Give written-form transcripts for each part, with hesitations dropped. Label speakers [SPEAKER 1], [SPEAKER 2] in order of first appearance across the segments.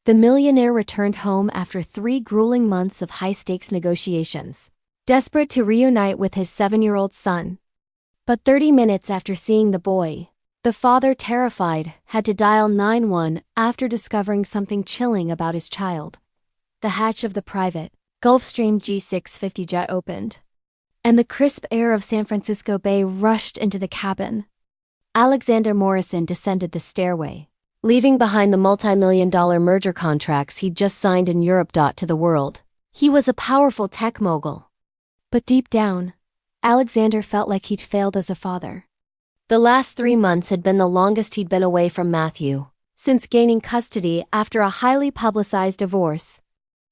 [SPEAKER 1] The millionaire returned home after 3 grueling months of high-stakes negotiations, desperate to reunite with his 7-year-old son. But 30 minutes after seeing the boy, the father, terrified, had to dial 911 after discovering something chilling about his child. The hatch of the private Gulfstream G650 jet opened, and the crisp air of San Francisco Bay rushed into the cabin. Alexander Morrison descended the stairway, leaving behind the multi-million-dollar merger contracts he'd just signed in Europe. To the world, he was a powerful tech mogul. But deep down, Alexander felt like he'd failed as a father. The last 3 months had been the longest he'd been away from Matthew, since gaining custody after a highly publicized divorce.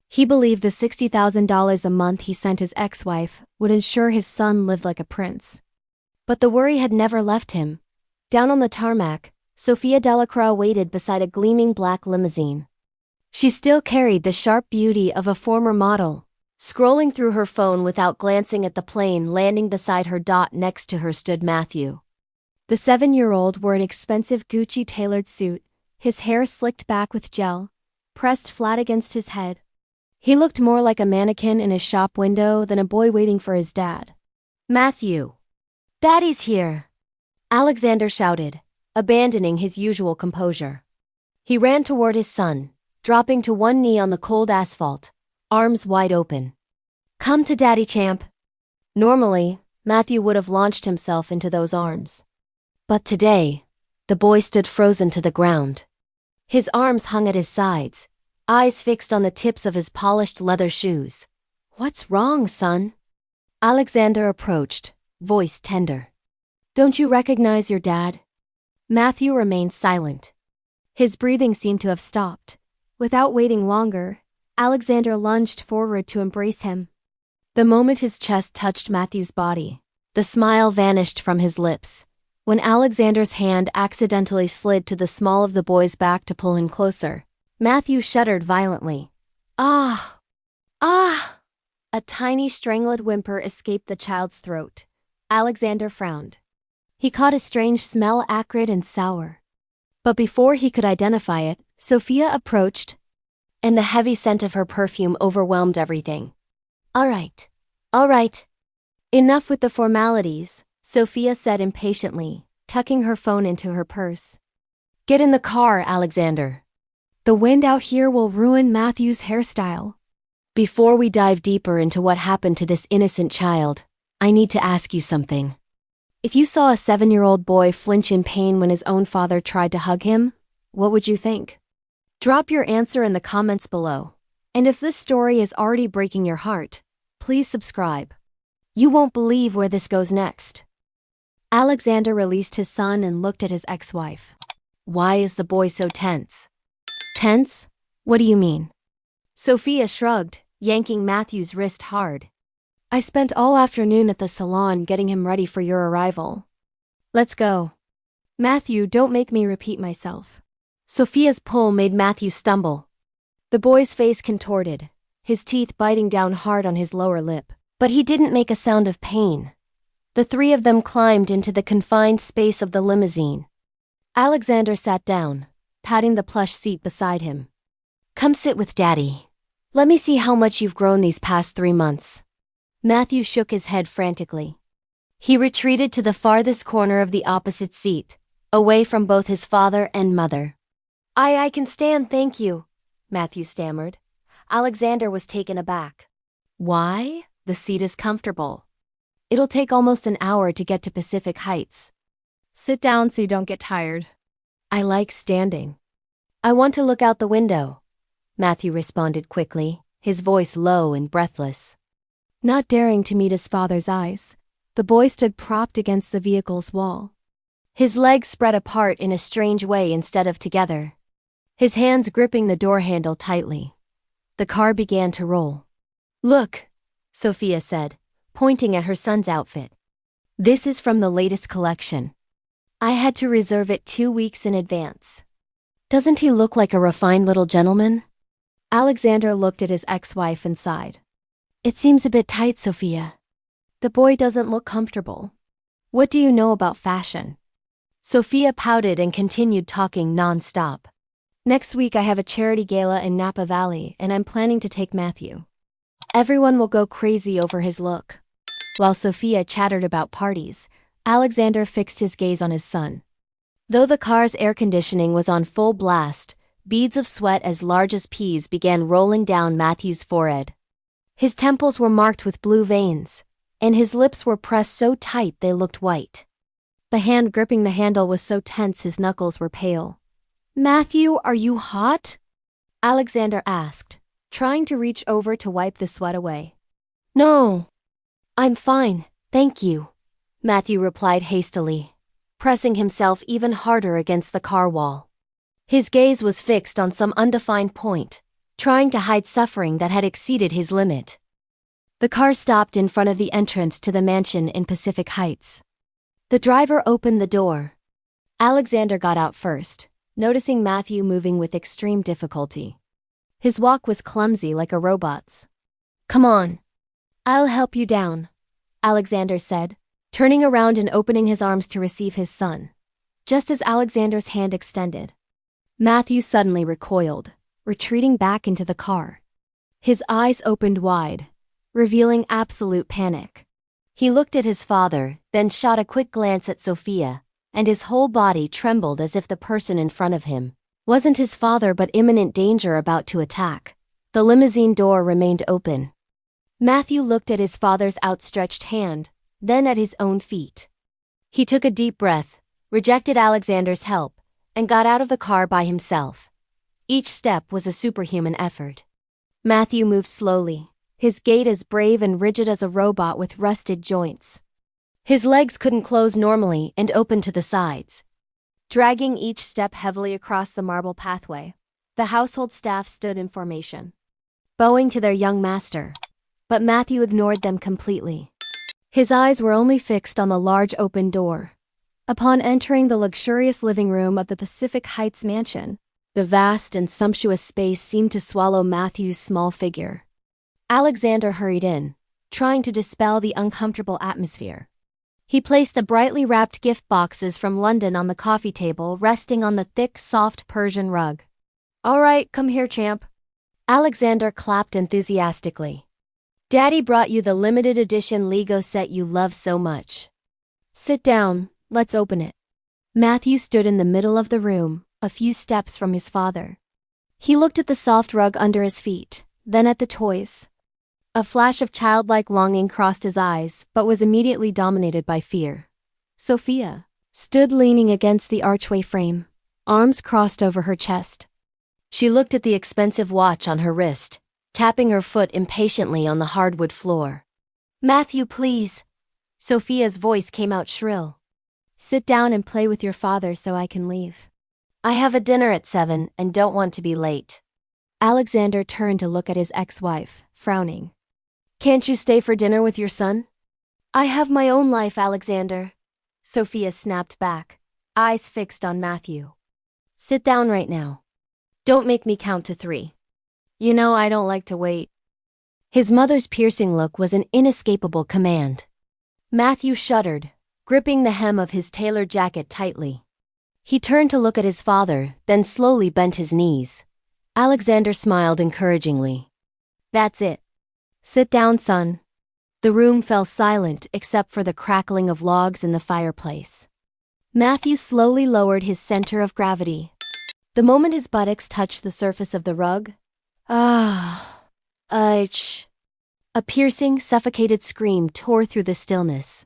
[SPEAKER 1] He believed the $60,000 a month he sent his ex-wife would ensure his son lived like a prince. But the worry had never left him. Down on the tarmac, Sophia Delacroix waited beside a gleaming black limousine. She still carried the sharp beauty of a former model. Scrolling through her phone without glancing at the plane landing beside her. Next to her stood Matthew. The 7-year-old wore an expensive Gucci tailored suit, his hair slicked back with gel, pressed flat against his head. He looked more like a mannequin in his shop window than a boy waiting for his dad. "Matthew! Daddy's here!" Alexander shouted, abandoning his usual composure. He ran toward his son, dropping to one knee on the cold asphalt, arms wide open. "Come to Daddy, champ." Normally, Matthew would have launched himself into those arms. But today, the boy stood frozen to the ground. His arms hung at his sides, eyes fixed on the tips of his polished leather shoes. "What's wrong, son?" Alexander approached, voice tender. "Don't you recognize your dad?" Matthew remained silent. His breathing seemed to have stopped. Without waiting longer, Alexander lunged forward to embrace him. The moment his chest touched Matthew's body, the smile vanished from his lips. When Alexander's hand accidentally slid to the small of the boy's back to pull him closer, Matthew shuddered violently. "Ah! Ah!" A tiny strangled whimper escaped the child's throat. Alexander frowned. He caught a strange smell, acrid and sour. But before he could identify it, Sophia approached, and the heavy scent of her perfume overwhelmed everything. All right. Enough with the formalities," Sophia said impatiently, tucking her phone into her purse. "Get in the car, Alexander. The wind out here will ruin Matthew's hairstyle." "Before we dive deeper into what happened to this innocent child, I need to ask you something. If you saw a 7-year-old boy flinch in pain when his own father tried to hug him, what would you think? Drop your answer in the comments below. And if this story is already breaking your heart, please subscribe. You won't believe where this goes next." Alexander released his son and looked at his ex-wife. "Why is the boy so tense?" "Tense? What do you mean?" Sophia shrugged, yanking Matthew's wrist hard. "I spent all afternoon at the salon getting him ready for your arrival. Let's go." "Matthew, don't make me repeat myself." Sophia's pull made Matthew stumble. The boy's face contorted, his teeth biting down hard on his lower lip. But he didn't make a sound of pain. The 3 of them climbed into the confined space of the limousine. Alexander sat down, patting the plush seat beside him. "Come sit with Daddy. Let me see how much you've grown these past 3 months." Matthew shook his head frantically. He retreated to the farthest corner of the opposite seat, away from both his father and mother. I can stand, thank you," Matthew stammered. Alexander was taken aback. "Why? The seat is comfortable. It'll take almost an hour to get to Pacific Heights. Sit down so you don't get tired." "I like standing." "I want to look out the window," Matthew responded quickly, his voice low and breathless. Not daring to meet his father's eyes, the boy stood propped against the vehicle's wall. His legs spread apart in a strange way instead of together, his hands gripping the door handle tightly. The car began to roll. "Look," Sophia said, pointing at her son's outfit. "This is from the latest collection. I had to reserve it 2 weeks in advance. Doesn't he look like a refined little gentleman?" Alexander looked at his ex-wife and sighed. "It seems a bit tight, Sophia. The boy doesn't look comfortable. What do you know about fashion?" Sophia pouted and continued talking non-stop. Next week I have a charity gala in Napa Valley and I'm planning to take Matthew. Everyone will go crazy over his look. While Sophia chattered about parties, Alexander fixed his gaze on his son. Though the car's air conditioning was on full blast, beads of sweat as large as peas began rolling down Matthew's forehead. His temples were marked with blue veins, and his lips were pressed so tight they looked white. The hand gripping the handle was so tense his knuckles were pale. "Matthew, are you hot?" Alexander asked, trying to reach over to wipe the sweat away. "No. I'm fine, thank you," Matthew replied hastily, pressing himself even harder against the car wall. His gaze was fixed on some undefined point, trying to hide suffering that had exceeded his limit. The car stopped in front of the entrance to the mansion in Pacific Heights. The driver opened the door. Alexander got out first, noticing Matthew moving with extreme difficulty. His walk was clumsy like a robot's. "Come on. I'll help you down," Alexander said, turning around and opening his arms to receive his son. Just as Alexander's hand extended, Matthew suddenly recoiled, retreating back into the car. His eyes opened wide, revealing absolute panic. He looked at his father, then shot a quick glance at Sophia, and his whole body trembled as if the person in front of him wasn't his father but imminent danger about to attack. The limousine door remained open. Matthew looked at his father's outstretched hand, then at his own feet. He took a deep breath, rejected Alexander's help, and got out of the car by himself. Each step was a superhuman effort. Matthew moved slowly, his gait as brave and rigid as a robot with rusted joints. His legs couldn't close normally and opened to the sides. Dragging each step heavily across the marble pathway, the household staff stood in formation, bowing to their young master. But Matthew ignored them completely. His eyes were only fixed on the large open door. Upon entering the luxurious living room of the Pacific Heights mansion, the vast and sumptuous space seemed to swallow Matthew's small figure. Alexander hurried in, trying to dispel the uncomfortable atmosphere. He placed the brightly wrapped gift boxes from London on the coffee table, resting on the thick, soft Persian rug. "All right, come here, champ." Alexander clapped enthusiastically. "Daddy brought you the limited edition Lego set you love so much. Sit down, let's open it." Matthew stood in the middle of the room, a few steps from his father. He looked at the soft rug under his feet, then at the toys. A flash of childlike longing crossed his eyes, but was immediately dominated by fear. Sophia stood leaning against the archway frame, arms crossed over her chest. She looked at the expensive watch on her wrist, tapping her foot impatiently on the hardwood floor. "Matthew, please." Sophia's voice came out shrill. "Sit down and play with your father so I can leave. I have a dinner at 7 and don't want to be late." Alexander turned to look at his ex-wife, frowning. "Can't you stay for dinner with your son?" "I have my own life, Alexander," Sophia snapped back, eyes fixed on Matthew. "Sit down right now. Don't make me count to 3. You know I don't like to wait." His mother's piercing look was an inescapable command. Matthew shuddered, gripping the hem of his tailored jacket tightly. He turned to look at his father, then slowly bent his knees. Alexander smiled encouragingly. "That's it. Sit down, son." The room fell silent except for the crackling of logs in the fireplace. Matthew slowly lowered his center of gravity. The moment his buttocks touched the surface of the rug, Ach. A piercing, suffocated scream tore through the stillness.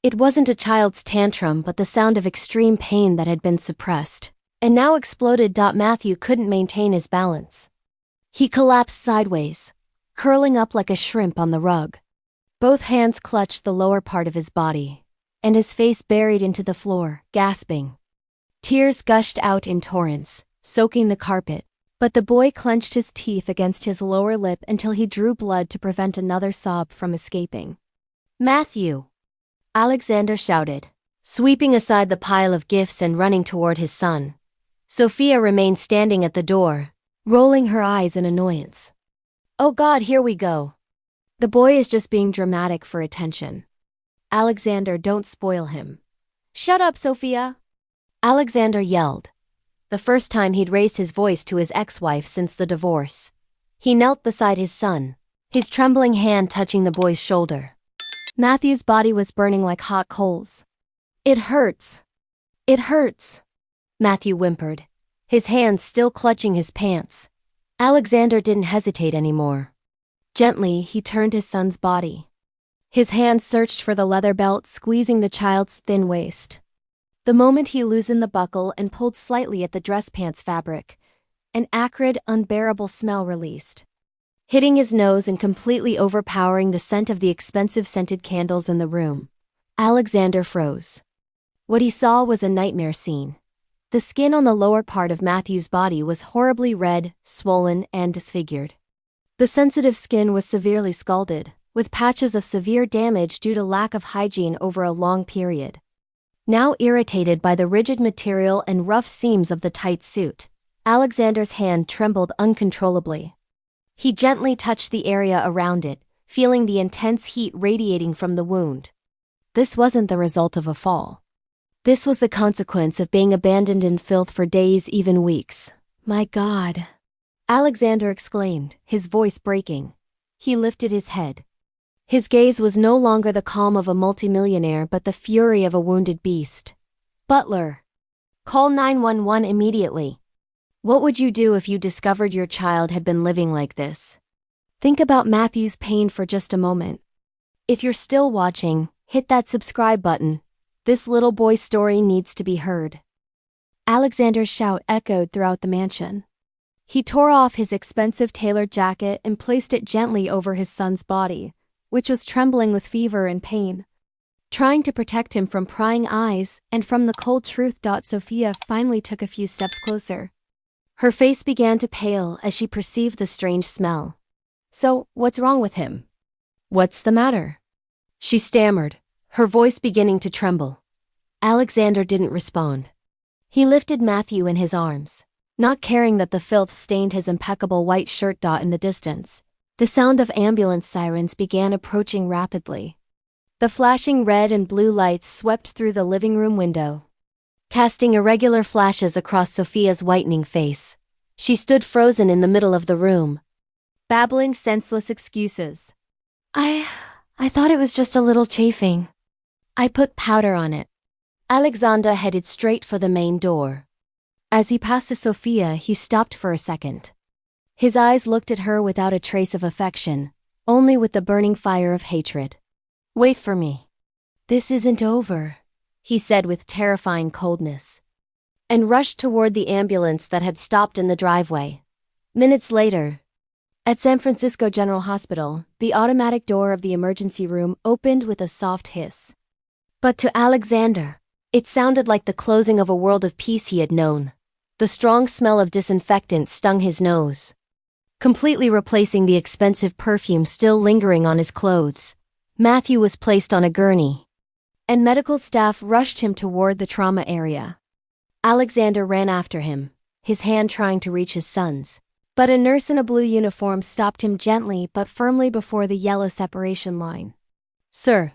[SPEAKER 1] It wasn't a child's tantrum but the sound of extreme pain that had been suppressed, and now exploded. Matthew couldn't maintain his balance. He collapsed sideways, curling up like a shrimp on the rug. Both hands clutched the lower part of his body, and his face buried into the floor, gasping. Tears gushed out in torrents, soaking the carpet, but the boy clenched his teeth against his lower lip until he drew blood to prevent another sob from escaping. "Matthew!" Alexander shouted, sweeping aside the pile of gifts and running toward his son. Sophia remained standing at the door, rolling her eyes in annoyance. "Oh God, here we go. The boy is just being dramatic for attention. Alexander, don't spoil him." "Shut up, Sophia!" Alexander yelled. the first time he'd raised his voice to his ex-wife since the divorce. He knelt beside his son, his trembling hand touching the boy's shoulder. Matthew's body was burning like hot coals. "It hurts. It hurts," Matthew whimpered, his hands still clutching his pants. Alexander didn't hesitate anymore. Gently, he turned his son's body. His hands searched for the leather belt squeezing the child's thin waist. The moment he loosened the buckle and pulled slightly at the dress pants fabric, an acrid, unbearable smell released, hitting his nose and completely overpowering the scent of the expensive scented candles in the room. Alexander froze. What he saw was a nightmare scene. The skin on the lower part of Matthew's body was horribly red, swollen, and disfigured. The sensitive skin was severely scalded, with patches of severe damage due to lack of hygiene over a long period. Now irritated by the rigid material and rough seams of the tight suit, Alexander's hand trembled uncontrollably. He gently touched the area around it, feeling the intense heat radiating from the wound. This wasn't the result of a fall. This was the consequence of being abandoned in filth for days, even weeks. "My God!" Alexander exclaimed, his voice breaking. He lifted his head. His gaze was no longer the calm of a multimillionaire but the fury of a wounded beast. "Butler! Call 911 immediately. What would you do if you discovered your child had been living like this?" Think about Matthew's pain for just a moment. If you're still watching, hit that subscribe button. This little boy's story needs to be heard. Alexander's shout echoed throughout the mansion. He tore off his expensive tailored jacket and placed it gently over his son's body, which was trembling with fever and pain. Trying to protect him from prying eyes and from the cold truth. Sophia finally took a few steps closer. Her face began to pale as she perceived the strange smell. "So, what's wrong with him? What's the matter?" she stammered, her voice beginning to tremble. Alexander didn't respond. He lifted Matthew in his arms, not caring that the filth stained his impeccable white shirt. In the distance, the sound of ambulance sirens began approaching rapidly. The flashing red and blue lights swept through the living room window, casting irregular flashes across Sophia's whitening face. She stood frozen in the middle of the room, babbling senseless excuses. I thought it was just a little chafing. I put powder on it." Alexander headed straight for the main door. As he passed Sophia, he stopped for a second. His eyes looked at her without a trace of affection, only with the burning fire of hatred. "Wait for me. This isn't over," he said with terrifying coldness, and rushed toward the ambulance that had stopped in the driveway. Minutes later, at San Francisco General Hospital, the automatic door of the emergency room opened with a soft hiss. But to Alexander, it sounded like the closing of a world of peace he had known. The strong smell of disinfectant stung his nose, completely replacing the expensive perfume still lingering on his clothes. Matthew was placed on a gurney, and medical staff rushed him toward the trauma area. Alexander ran after him, his hand trying to reach his son's, but a nurse in a blue uniform stopped him gently but firmly before the yellow separation line. "Sir,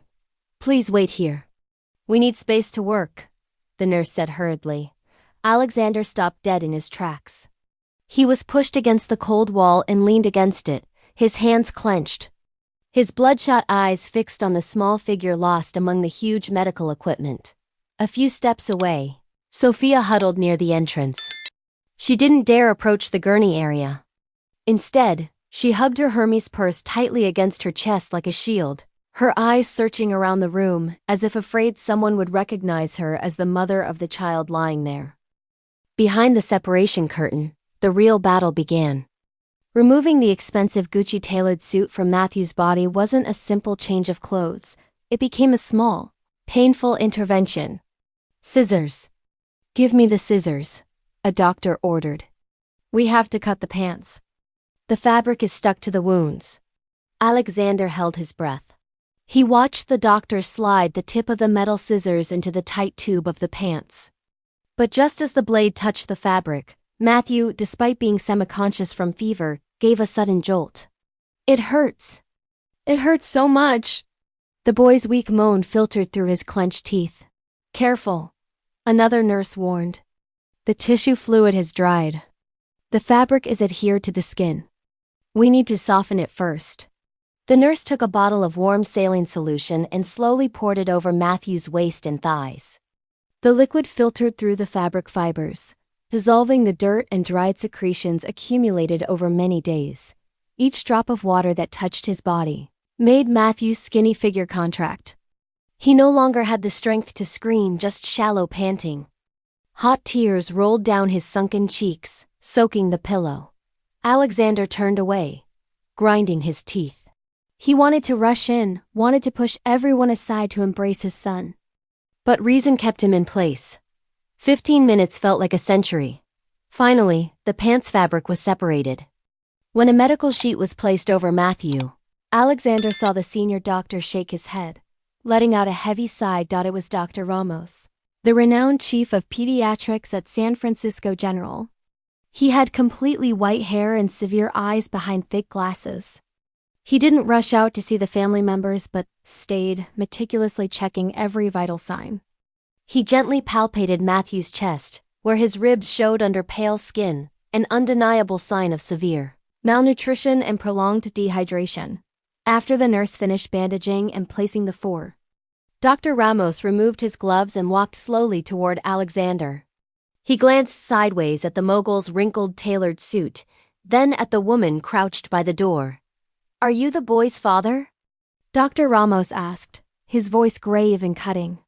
[SPEAKER 1] please wait here. We need space to work," the nurse said hurriedly. Alexander stopped dead in his tracks. He was pushed against the cold wall and leaned against it, his hands clenched, his bloodshot eyes fixed on the small figure lost among the huge medical equipment. A few steps away, Sophia huddled near the entrance. She didn't dare approach the gurney area. Instead, she hugged her Hermes purse tightly against her chest like a shield, her eyes searching around the room as if afraid someone would recognize her as the mother of the child lying there. Behind the separation curtain, the real battle began. Removing the expensive Gucci-tailored suit from Matthew's body wasn't a simple change of clothes. It became a small, painful intervention. "Scissors. Give me the scissors," a doctor ordered. "We have to cut the pants. The fabric is stuck to the wounds." Alexander held his breath. He watched the doctor slide the tip of the metal scissors into the tight tube of the pants. But just as the blade touched the fabric, Matthew, despite being semi-conscious from fever, gave a sudden jolt. "It hurts. It hurts so much." The boy's weak moan filtered through his clenched teeth. "Careful," another nurse warned. The tissue fluid has dried. The fabric is adhered to the skin. We need to soften it first. The nurse took a bottle of warm saline solution and slowly poured it over Matthew's waist and thighs. The liquid filtered through the fabric fibers, dissolving the dirt and dried secretions accumulated over many days. Each drop of water that touched his body made Matthew's skinny figure contract. He no longer had the strength to scream, just shallow panting. Hot tears rolled down his sunken cheeks, soaking the pillow. Alexander turned away, grinding his teeth. He wanted to rush in, wanted to push everyone aside to embrace his son. But reason kept him in place. 15 minutes felt like a century. Finally, the pants fabric was separated. When a medical sheet was placed over Matthew, Alexander saw the senior doctor shake his head, letting out a heavy sigh. It was Dr. Ramos, the renowned chief of pediatrics at San Francisco General. He had completely white hair and severe eyes behind thick glasses. He didn't rush out to see the family members but stayed, meticulously checking every vital sign. He gently palpated Matthew's chest, where his ribs showed under pale skin, an undeniable sign of severe malnutrition and prolonged dehydration. After the nurse finished bandaging and placing the four, Dr. Ramos removed his gloves and walked slowly toward Alexander. He glanced sideways at the mogul's wrinkled tailored suit, then at the woman crouched by the door. "Are you the boy's father?" Dr. Ramos asked, his voice grave and cutting.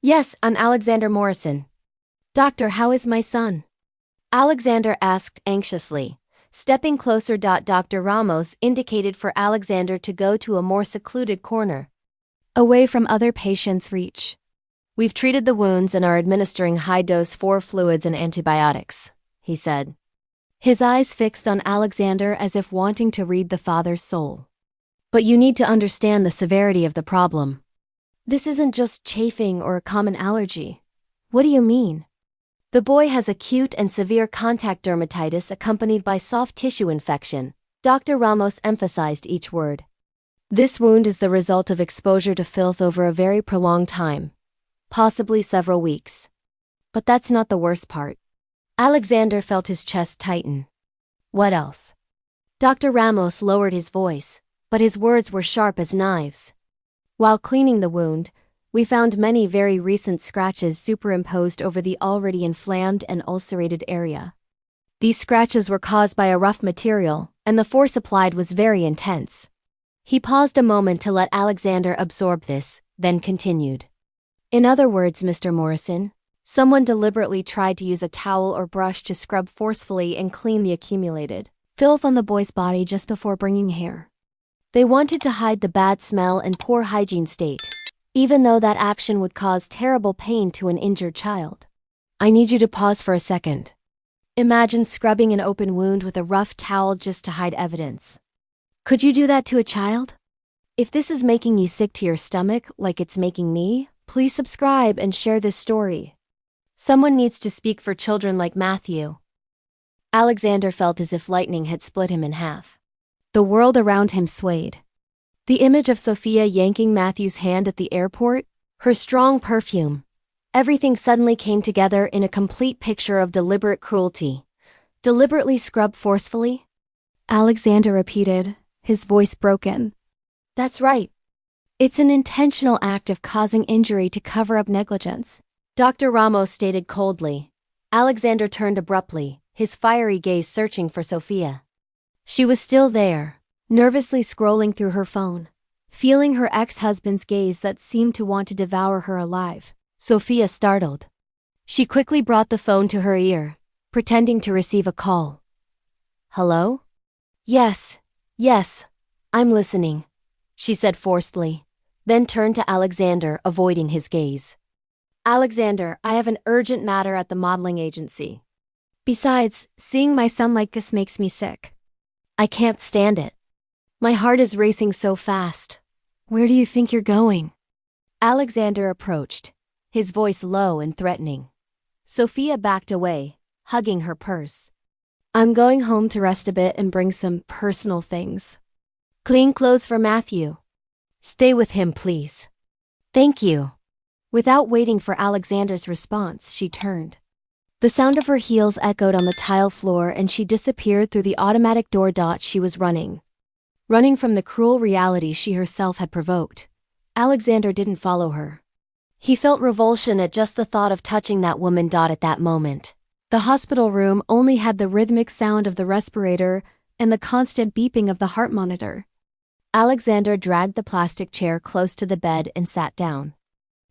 [SPEAKER 1] "Yes, I'm Alexander Morrison." "Doctor, how is my son?" Alexander asked anxiously. Stepping closer, Dr. Ramos indicated for Alexander to go to a more secluded corner, away from other patients' reach. "We've treated the wounds and are administering high-dose 4 fluids and antibiotics," he said. His eyes fixed on Alexander as if wanting to read the father's soul. "But you need to understand the severity of the problem. This isn't just chafing or a common allergy." "What do you mean?" "The boy has acute and severe contact dermatitis accompanied by soft tissue infection." Dr. Ramos emphasized each word. "This wound is the result of exposure to filth over a very prolonged time, possibly several weeks. But that's not the worst part." Alexander felt his chest tighten. "What else?" Dr. Ramos lowered his voice, but his words were sharp as knives. "While cleaning the wound, we found many very recent scratches superimposed over the already inflamed and ulcerated area. These scratches were caused by a rough material, and the force applied was very intense." He paused a moment to let Alexander absorb this, then continued. "In other words, Mr. Morrison, someone deliberately tried to use a towel or brush to scrub forcefully and clean the accumulated filth on the boy's body just before bringing here. They wanted to hide the bad smell and poor hygiene state, even though that action would cause terrible pain to an injured child." "I need you to pause for a second. Imagine scrubbing an open wound with a rough towel just to hide evidence. Could you do that to a child? If this is making you sick to your stomach like it's making me, please subscribe and share this story. Someone needs to speak for children like Matthew." Alexander felt as if lightning had split him in half. The world around him swayed. The image of Sophia yanking Matthew's hand at the airport, her strong perfume, everything suddenly came together in a complete picture of deliberate cruelty. "Deliberately scrub forcefully?" Alexander repeated, his voice broken. "That's right. It's an intentional act of causing injury to cover up negligence," Dr. Ramos stated coldly. Alexander turned abruptly, his fiery gaze searching for Sophia. She was still there, nervously scrolling through her phone, feeling her ex-husband's gaze that seemed to want to devour her alive. Sophia startled. She quickly brought the phone to her ear, pretending to receive a call. "Hello?" Yes, I'm listening," she said forcedly, then turned to Alexander, avoiding his gaze. "Alexander, I have an urgent matter at the modeling agency. Besides, seeing my son like this makes me sick. I can't stand it. My heart is racing so fast. Where do you think you're going?" Alexander approached, his voice low and threatening. Sophia backed away, hugging her purse. "I'm going home to rest a bit and bring some personal things. Clean clothes for Matthew. Stay with him, please." "Thank you." Without waiting for Alexander's response, she turned. The sound of her heels echoed on the tile floor and she disappeared through the automatic door. She was running from the cruel reality she herself had provoked. Alexander didn't follow her. He felt revulsion at just the thought of touching that woman. At that moment, the hospital room only had the rhythmic sound of the respirator and the constant beeping of the heart monitor. Alexander dragged the plastic chair close to the bed and sat down.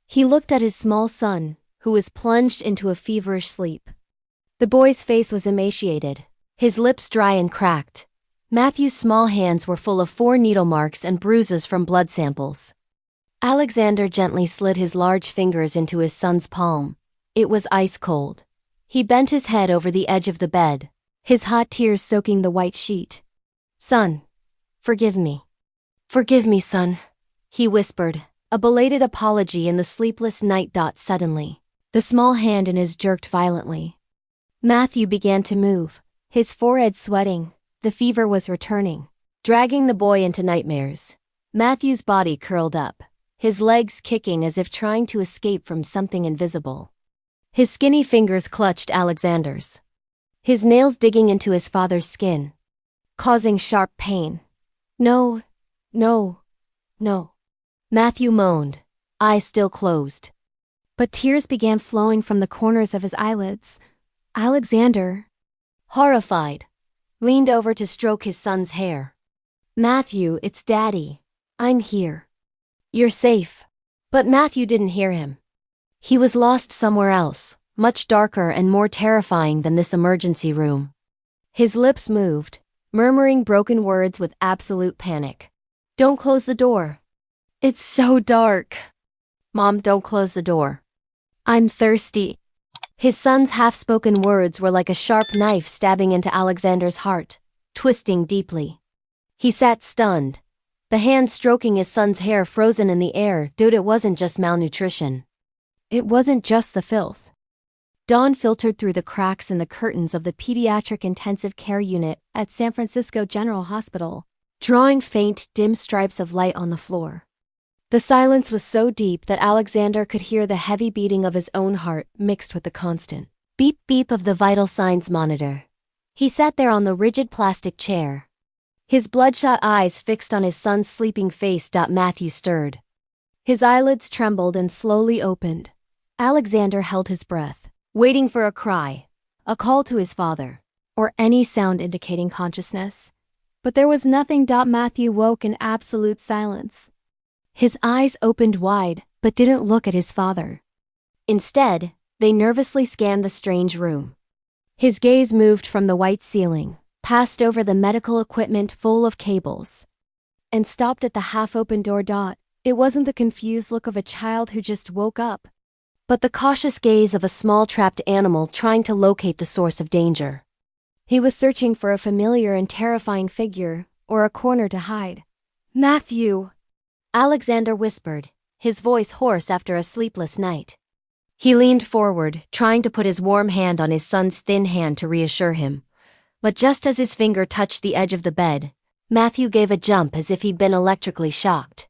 [SPEAKER 1] He looked at his small son, who was plunged into a feverish sleep. The boy's face was emaciated, his lips dry and cracked. Matthew's small hands were full of 4 needle marks and bruises from blood samples. Alexander gently slid his large fingers into his son's palm. It was ice cold. He bent his head over the edge of the bed, his hot tears soaking the white sheet. "Son, forgive me. Forgive me, son," he whispered, a belated apology in the sleepless night. Suddenly, the small hand in his jerked violently. Matthew began to move, his forehead sweating. The fever was returning, dragging the boy into nightmares. Matthew's body curled up, his legs kicking as if trying to escape from something invisible. His skinny fingers clutched Alexander's, his nails digging into his father's skin, causing sharp pain. "No, no, no," Matthew moaned, eyes still closed. But tears began flowing from the corners of his eyelids. Alexander, horrified, leaned over to stroke his son's hair. "Matthew, it's Daddy. I'm here. You're safe." But Matthew didn't hear him. He was lost somewhere else, much darker and more terrifying than this emergency room. His lips moved, murmuring broken words with absolute panic. "Don't close the door. It's so dark. Mom, don't close the door. I'm thirsty." His son's half-spoken words were like a sharp knife stabbing into Alexander's heart, twisting deeply. He sat stunned, the hand stroking his son's hair frozen in the air. It wasn't just malnutrition. It wasn't just the filth. Dawn filtered through the cracks in the curtains of the pediatric intensive care unit at San Francisco General Hospital, drawing faint, dim stripes of light on the floor. The silence was so deep that Alexander could hear the heavy beating of his own heart mixed with the constant beep-beep of the vital signs monitor. He sat there on the rigid plastic chair, his bloodshot eyes fixed on his son's sleeping face. Matthew stirred. His eyelids trembled and slowly opened. Alexander held his breath, waiting for a cry, a call to his father, or any sound indicating consciousness. But there was nothing. Matthew woke in absolute silence. His eyes opened wide, but didn't look at his father. Instead, they nervously scanned the strange room. His gaze moved from the white ceiling, passed over the medical equipment full of cables, and stopped at the half-open door. It wasn't the confused look of a child who just woke up, but the cautious gaze of a small trapped animal trying to locate the source of danger. He was searching for a familiar and terrifying figure, or a corner to hide. "Matthew!" Alexander whispered, his voice hoarse after a sleepless night. He leaned forward, trying to put his warm hand on his son's thin hand to reassure him. But just as his finger touched the edge of the bed, Matthew gave a jump as if he'd been electrically shocked.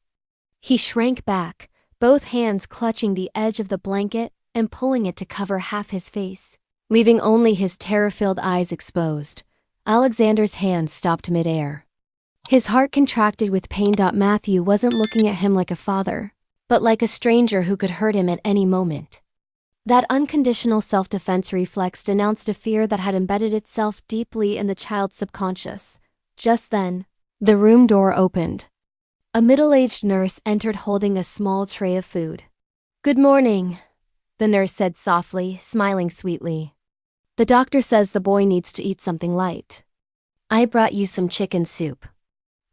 [SPEAKER 1] He shrank back, both hands clutching the edge of the blanket and pulling it to cover half his face, leaving only his terror-filled eyes exposed. Alexander's hand stopped midair. His heart contracted with pain. Matthew wasn't looking at him like a father, but like a stranger who could hurt him at any moment. That unconditional self-defense reflex denounced a fear that had embedded itself deeply in the child's subconscious. Just then, the room door opened. A middle-aged nurse entered holding a small tray of food. "Good morning," the nurse said softly, smiling sweetly. "The doctor says the boy needs to eat something light. I brought you some chicken soup."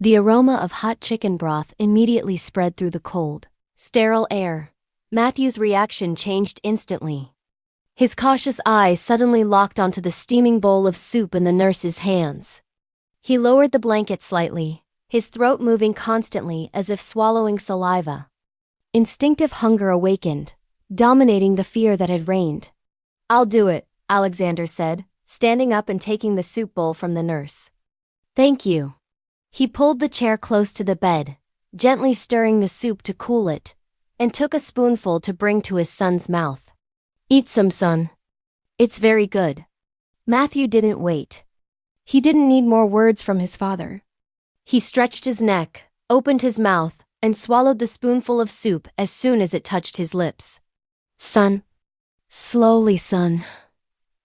[SPEAKER 1] The aroma of hot chicken broth immediately spread through the cold, sterile air. Matthew's reaction changed instantly. His cautious eyes suddenly locked onto the steaming bowl of soup in the nurse's hands. He lowered the blanket slightly, his throat moving constantly as if swallowing saliva. Instinctive hunger awakened, dominating the fear that had reigned. "I'll do it," Alexander said, standing up and taking the soup bowl from the nurse. "Thank you." He pulled the chair close to the bed, gently stirring the soup to cool it, and took a spoonful to bring to his son's mouth. "Eat some, son. It's very good. Matthew didn't wait. He didn't need more words from his father. He stretched his neck, opened his mouth, and swallowed the spoonful of soup as soon as it touched his lips. Son. Slowly, son.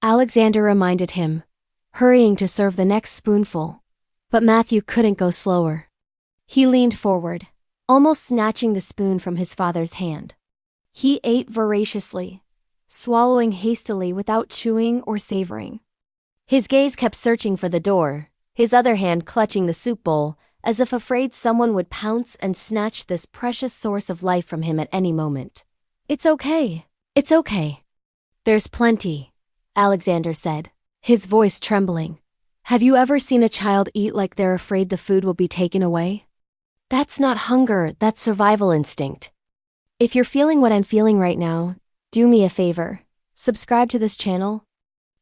[SPEAKER 1] Alexander reminded him, hurrying to serve the next spoonful. But Matthew couldn't go slower. He leaned forward, almost snatching the spoon from his father's hand. He ate voraciously, swallowing hastily without chewing or savoring. His gaze kept searching for the door, his other hand clutching the soup bowl, as if afraid someone would pounce and snatch this precious source of life from him at any moment. It's okay. It's okay. There's plenty, Alexander said, his voice trembling. Have you ever seen a child eat like they're afraid the food will be taken away? That's not hunger, that's survival instinct. If you're feeling what I'm feeling right now, do me a favor. Subscribe to this channel.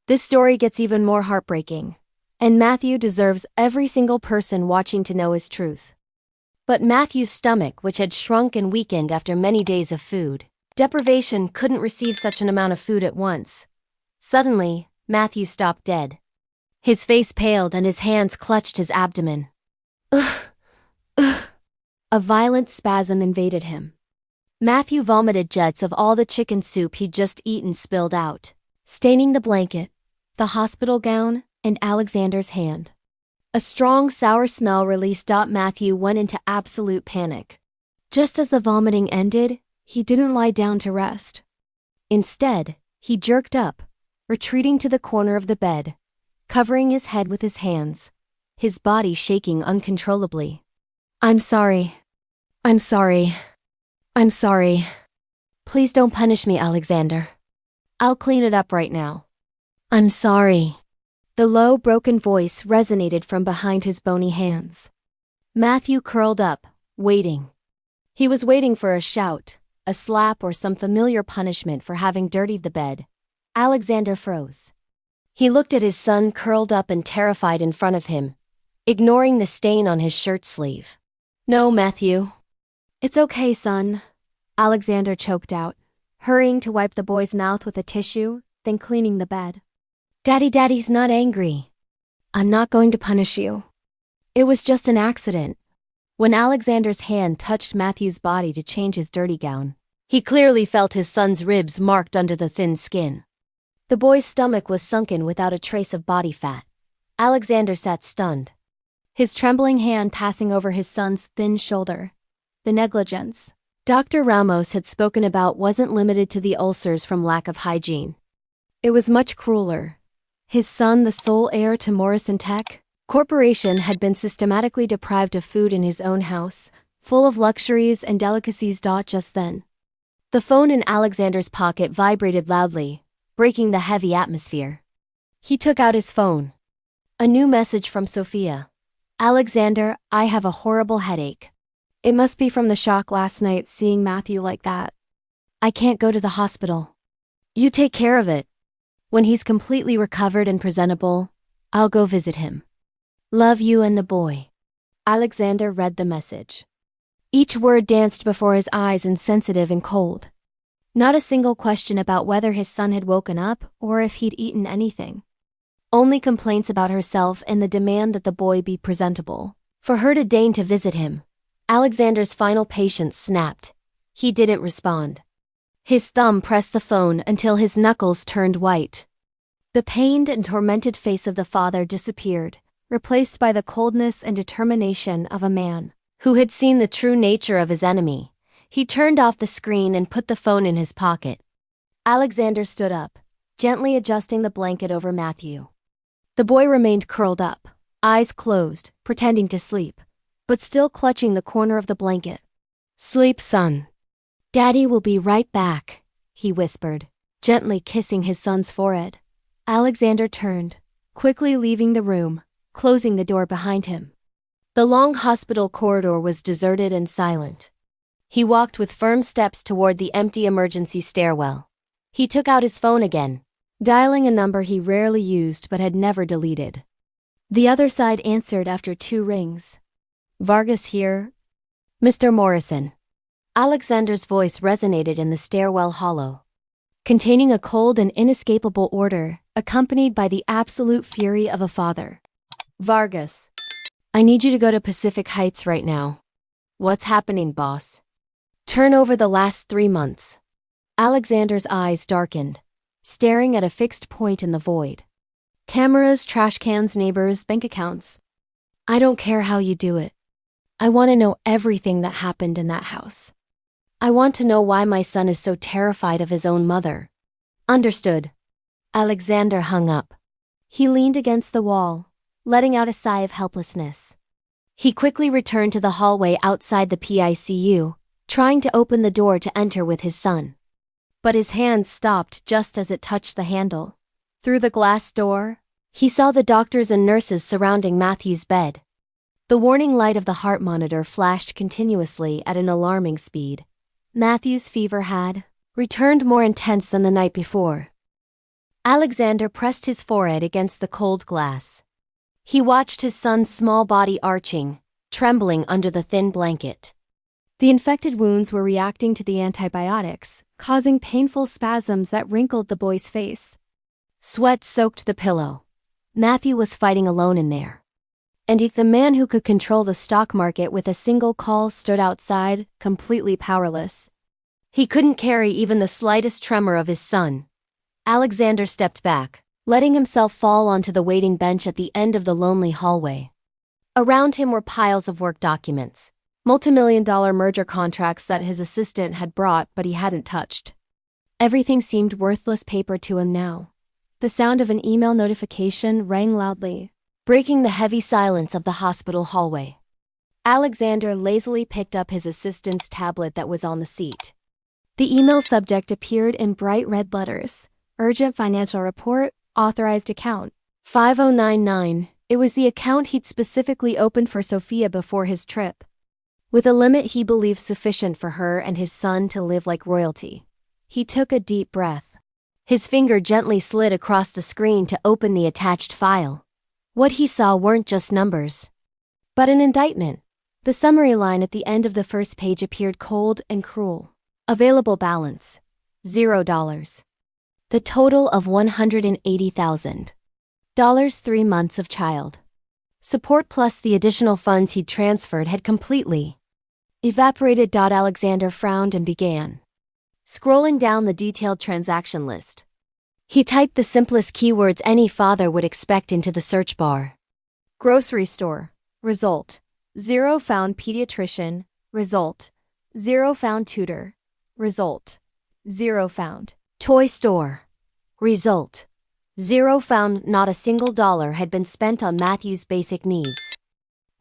[SPEAKER 1] This story gets even more heartbreaking, and Matthew deserves every single person watching to know his truth. But Matthew's stomach, which had shrunk and weakened after many days of food deprivation, couldn't receive such an amount of food at once. Suddenly, Matthew stopped dead. His face paled and his hands clutched his abdomen. Ugh! Ugh! A violent spasm invaded him. Matthew vomited jets of all the chicken soup he'd just eaten spilled out, staining the blanket, the hospital gown, and Alexander's hand. A strong, sour smell released. Matthew went into absolute panic. Just as the vomiting ended, he didn't lie down to rest. Instead, he jerked up, retreating to the corner of the bed, covering his head with his hands, his body shaking uncontrollably. I'm sorry. I'm sorry. I'm sorry. Please don't punish me, Alexander. I'll clean it up right now. I'm sorry. The low, broken voice resonated from behind his bony hands. Matthew curled up, waiting. He was waiting for a shout, a slap, or some familiar punishment for having dirtied the bed. Alexander froze. He looked at his son curled up and terrified in front of him, ignoring the stain on his shirt sleeve. No, Matthew. It's okay, son. Alexander choked out, hurrying to wipe the boy's mouth with a tissue, then cleaning the bed. Daddy's not angry. I'm not going to punish you. It was just an accident. When Alexander's hand touched Matthew's body to change his dirty gown, he clearly felt his son's ribs marked under the thin skin. The boy's stomach was sunken without a trace of body fat. Alexander sat stunned, his trembling hand passing over his son's thin shoulder. The negligence Dr. Ramos had spoken about wasn't limited to the ulcers from lack of hygiene. It was much crueler. His son, the sole heir to Morrison Tech Corporation, had been systematically deprived of food in his own house, full of luxuries and delicacies. Just then, the phone in Alexander's pocket vibrated loudly, breaking the heavy atmosphere. He took out his phone. A new message from Sophia. Alexander, I have a horrible headache. It must be from the shock last night seeing Matthew like that. I can't go to the hospital. You take care of it. When he's completely recovered and presentable, I'll go visit him. Love you and the boy. Alexander read the message. Each word danced before his eyes, insensitive and cold. Not a single question about whether his son had woken up or if he'd eaten anything. Only complaints about herself and the demand that the boy be presentable, for her to deign to visit him. Alexander's final patience snapped. He didn't respond. His thumb pressed the phone until his knuckles turned white. The pained and tormented face of the father disappeared, replaced by the coldness and determination of a man who had seen the true nature of his enemy. He turned off the screen and put the phone in his pocket. Alexander stood up, gently adjusting the blanket over Matthew. The boy remained curled up, eyes closed, pretending to sleep, but still clutching the corner of the blanket. Sleep, son. Daddy will be right back, he whispered, gently kissing his son's forehead. Alexander turned, quickly leaving the room, closing the door behind him. The long hospital corridor was deserted and silent. He walked with firm steps toward the empty emergency stairwell. He took out his phone again, dialing a number he rarely used but had never deleted. The other side answered after 2 rings. Vargas here. Mr. Morrison. Alexander's voice resonated in the stairwell hollow. containing a cold and inescapable order, accompanied by the absolute fury of a father. Vargas. I need you to go to Pacific Heights right now. What's happening, boss? Turn over the last 3 months. Alexander's eyes darkened, staring at a fixed point in the void. Cameras, trash cans, neighbors, bank accounts. I don't care how you do it. I want to know everything that happened in that house. I want to know why my son is so terrified of his own mother. Understood. Alexander hung up. He leaned against the wall, letting out a sigh of helplessness. He quickly returned to the hallway outside the PICU, trying to open the door to enter with his son. But his hand stopped just as it touched the handle. Through the glass door, he saw the doctors and nurses surrounding Matthew's bed. The warning light of the heart monitor flashed continuously at an alarming speed. Matthew's fever had returned more intense than the night before. Alexander pressed his forehead against the cold glass. He watched his son's small body arching, trembling under the thin blanket. The infected wounds were reacting to the antibiotics, causing painful spasms that wrinkled the boy's face. Sweat soaked the pillow. Matthew was fighting alone in there. And the man who could control the stock market with a single call stood outside, completely powerless. He couldn't carry even the slightest tremor of his son. Alexander stepped back, letting himself fall onto the waiting bench at the end of the lonely hallway. Around him were piles of work documents, multimillion-dollar merger contracts that his assistant had brought but he hadn't touched. Everything seemed worthless paper to him now. The sound of an email notification rang loudly, breaking the heavy silence of the hospital hallway. Alexander lazily picked up his assistant's tablet that was on the seat. The email subject appeared in bright red letters. Urgent financial report, authorized account. 5099. It was the account he'd specifically opened for Sophia before his trip. With a limit he believed sufficient for her and his son to live like royalty. He took a deep breath. His finger gently slid across the screen to open the attached file. What he saw weren't just numbers, but an indictment. The summary line at the end of the first page appeared cold and cruel. Available balance, $0. The total of $180,000. 3 months of child support plus the additional funds he'd transferred had completely evaporated. Alexander frowned and began scrolling down the detailed transaction list. He typed the simplest keywords any father would expect into the search bar. Grocery store. Result. 0 found pediatrician. Result. 0 found tutor. Result. 0 found toy store. Result. 0 found. Not a single dollar had been spent on Matthew's basic needs.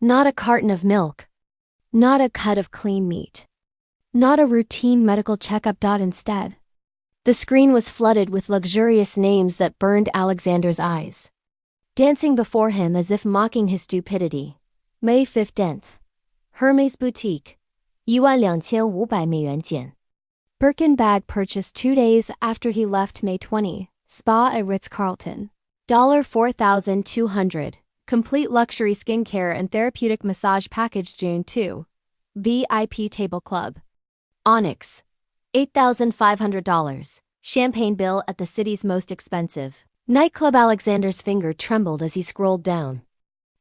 [SPEAKER 1] Not a carton of milk. Not a cut of clean meat. Not a routine medical checkup. Instead, the screen was flooded with luxurious names that burned Alexander's eyes, dancing before him as if mocking his stupidity. May 15th. Hermes Boutique. 12500元减. Birkin bag purchased 2 days after he left. May 20. Spa at Ritz-Carlton. $4,200. Complete luxury skincare and therapeutic massage package. June 2. VIP table club. Onyx. $8,500. Champagne bill at the city's most expensive nightclub. Alexander's finger trembled as he scrolled down.